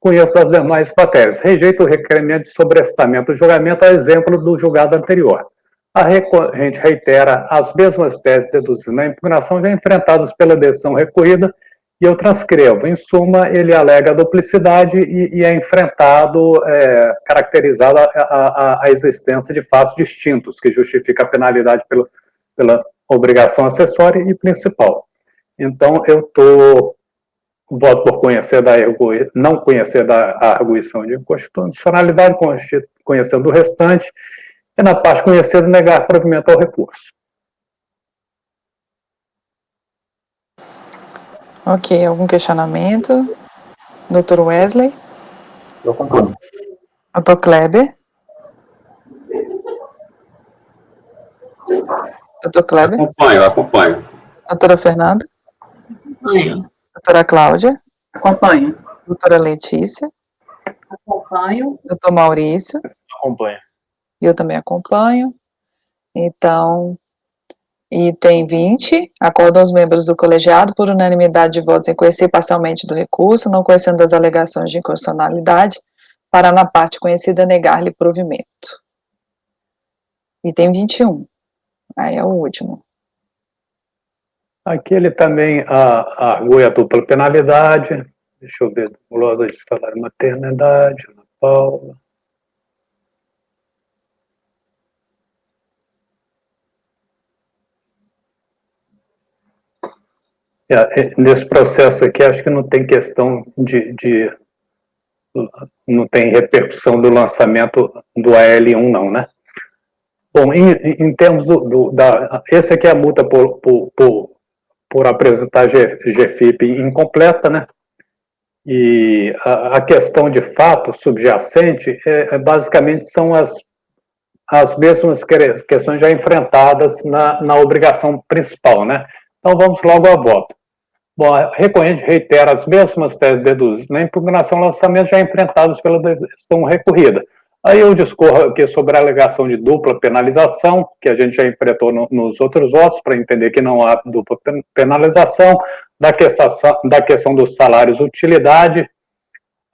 Conheço das demais matérias. Rejeito o requerimento de sobrestamento do julgamento, a exemplo do julgado anterior. A recorrente reitera as mesmas teses deduzidas na impugnação já enfrentadas pela decisão recorrida, e eu transcrevo. Em suma, ele alega duplicidade e é enfrentado, caracterizado a existência de fatos distintos, que justifica a penalidade pela obrigação acessória e principal. Então, eu voto por não conhecer da arguição de inconstitucionalidade, conhecendo o restante, e na parte conhecida, negar provimento ao recurso. Ok, algum questionamento? Dr. Wesley? Eu acompanho. Dr. Kleber? Dr. Kleber? Acompanho. Doutora Fernanda? Acompanho. Doutora Cláudia? Acompanho. Doutora Letícia? Acompanho. Doutor Maurício? Acompanho. E eu também acompanho. Então, item 20, acordam os membros do colegiado por unanimidade de votos em conhecer parcialmente do recurso, não conhecendo das alegações de inconstitucionalidade, para na parte conhecida negar-lhe provimento. Item 21, aí é o último. Aqui ele também argui a dupla penalidade. Deixa eu ver, gulosa de salário e maternidade, Ana Paula. Nesse processo aqui, acho que não tem questão não tem repercussão do lançamento do AL1, não, né? Bom, em termos esse aqui é a multa por apresentar GFIP incompleta, né? E a questão de fato subjacente, basicamente, são as mesmas questões já enfrentadas na obrigação principal, né? Então, vamos logo a voto. Bom, a recorrente reitera as mesmas teses deduzidas na impugnação e lançamento já enfrentados pela decisão recorrida. Aí eu discorro aqui sobre a alegação de dupla penalização, que a gente já enfrentou nos outros votos, para entender que não há dupla penalização, da questão dos salários utilidade.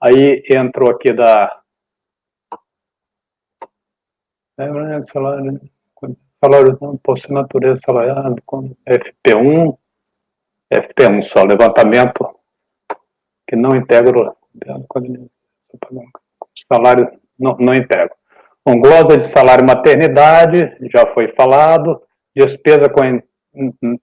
Aí entrou aqui salário não possui natureza salarial, FP1 só, levantamento que não integra salário, não integra. Bom, glosa de salário e maternidade, já foi falado, despesa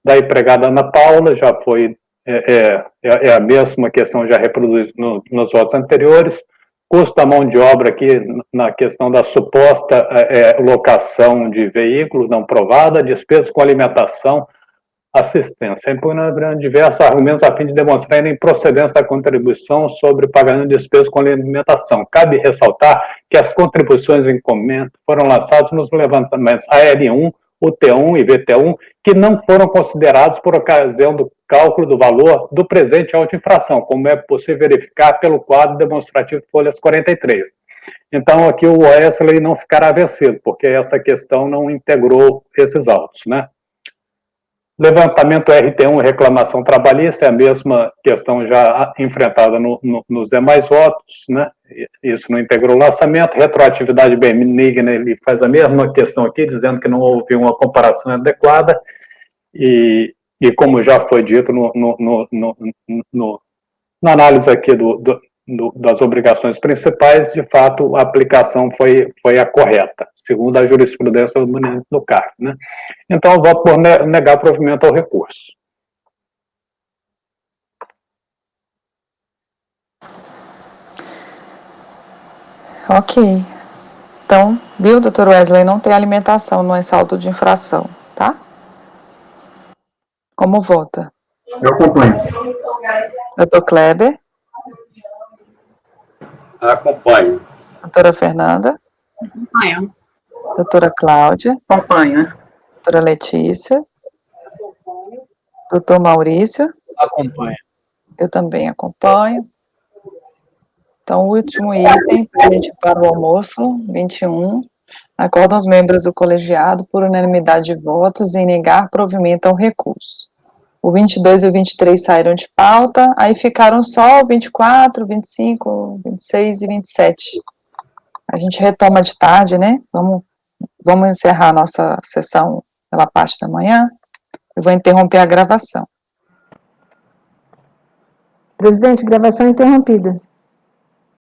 da empregada Ana Paula, já foi, a mesma questão já reproduzida nos votos anteriores, custo da mão de obra aqui na questão da suposta locação de veículo não provada, despesas com alimentação, assistência. Impugnando diversos argumentos a fim de demonstrar a improcedência da contribuição sobre pagamento de despesas com alimentação. Cabe ressaltar que as contribuições em comento foram lançadas nos levantamentos AL1, UT1 e VT1, que não foram considerados por ocasião do cálculo do valor do presente auto-infração, como é possível verificar pelo quadro demonstrativo de folhas 43. Então, aqui o Wesley não ficará vencido, porque essa questão não integrou esses autos, né? Levantamento RT1 e reclamação trabalhista é a mesma questão já enfrentada nos demais votos, né? Isso não integrou o lançamento. Retroatividade benigna, ele faz a mesma questão aqui, dizendo que não houve uma comparação adequada, e como já foi dito na análise aqui das obrigações principais, de fato, a aplicação foi a correta, segundo a jurisprudência do CARF, né? Então, eu voto por negar provimento ao recurso. Ok. Então, viu, doutor Wesley, não tem alimentação no ressalto de infração, tá? Como vota? Eu acompanho. Doutor Kleber? Acompanho. Doutora Fernanda? Acompanho. Doutora Cláudia? Acompanho. Doutora Letícia? Doutor Maurício? Acompanho. Eu também acompanho. Então, o último item, para a gente ir para o almoço, 21. Acordam os membros do colegiado, por unanimidade de votos, em negar provimento ao recurso. O 22 e o 23 saíram de pauta, aí ficaram só o 24, 25, 26 e 27. A gente retoma de tarde, né? Vamos encerrar a nossa sessão pela parte da manhã. Eu vou interromper a gravação. Presidente, gravação interrompida.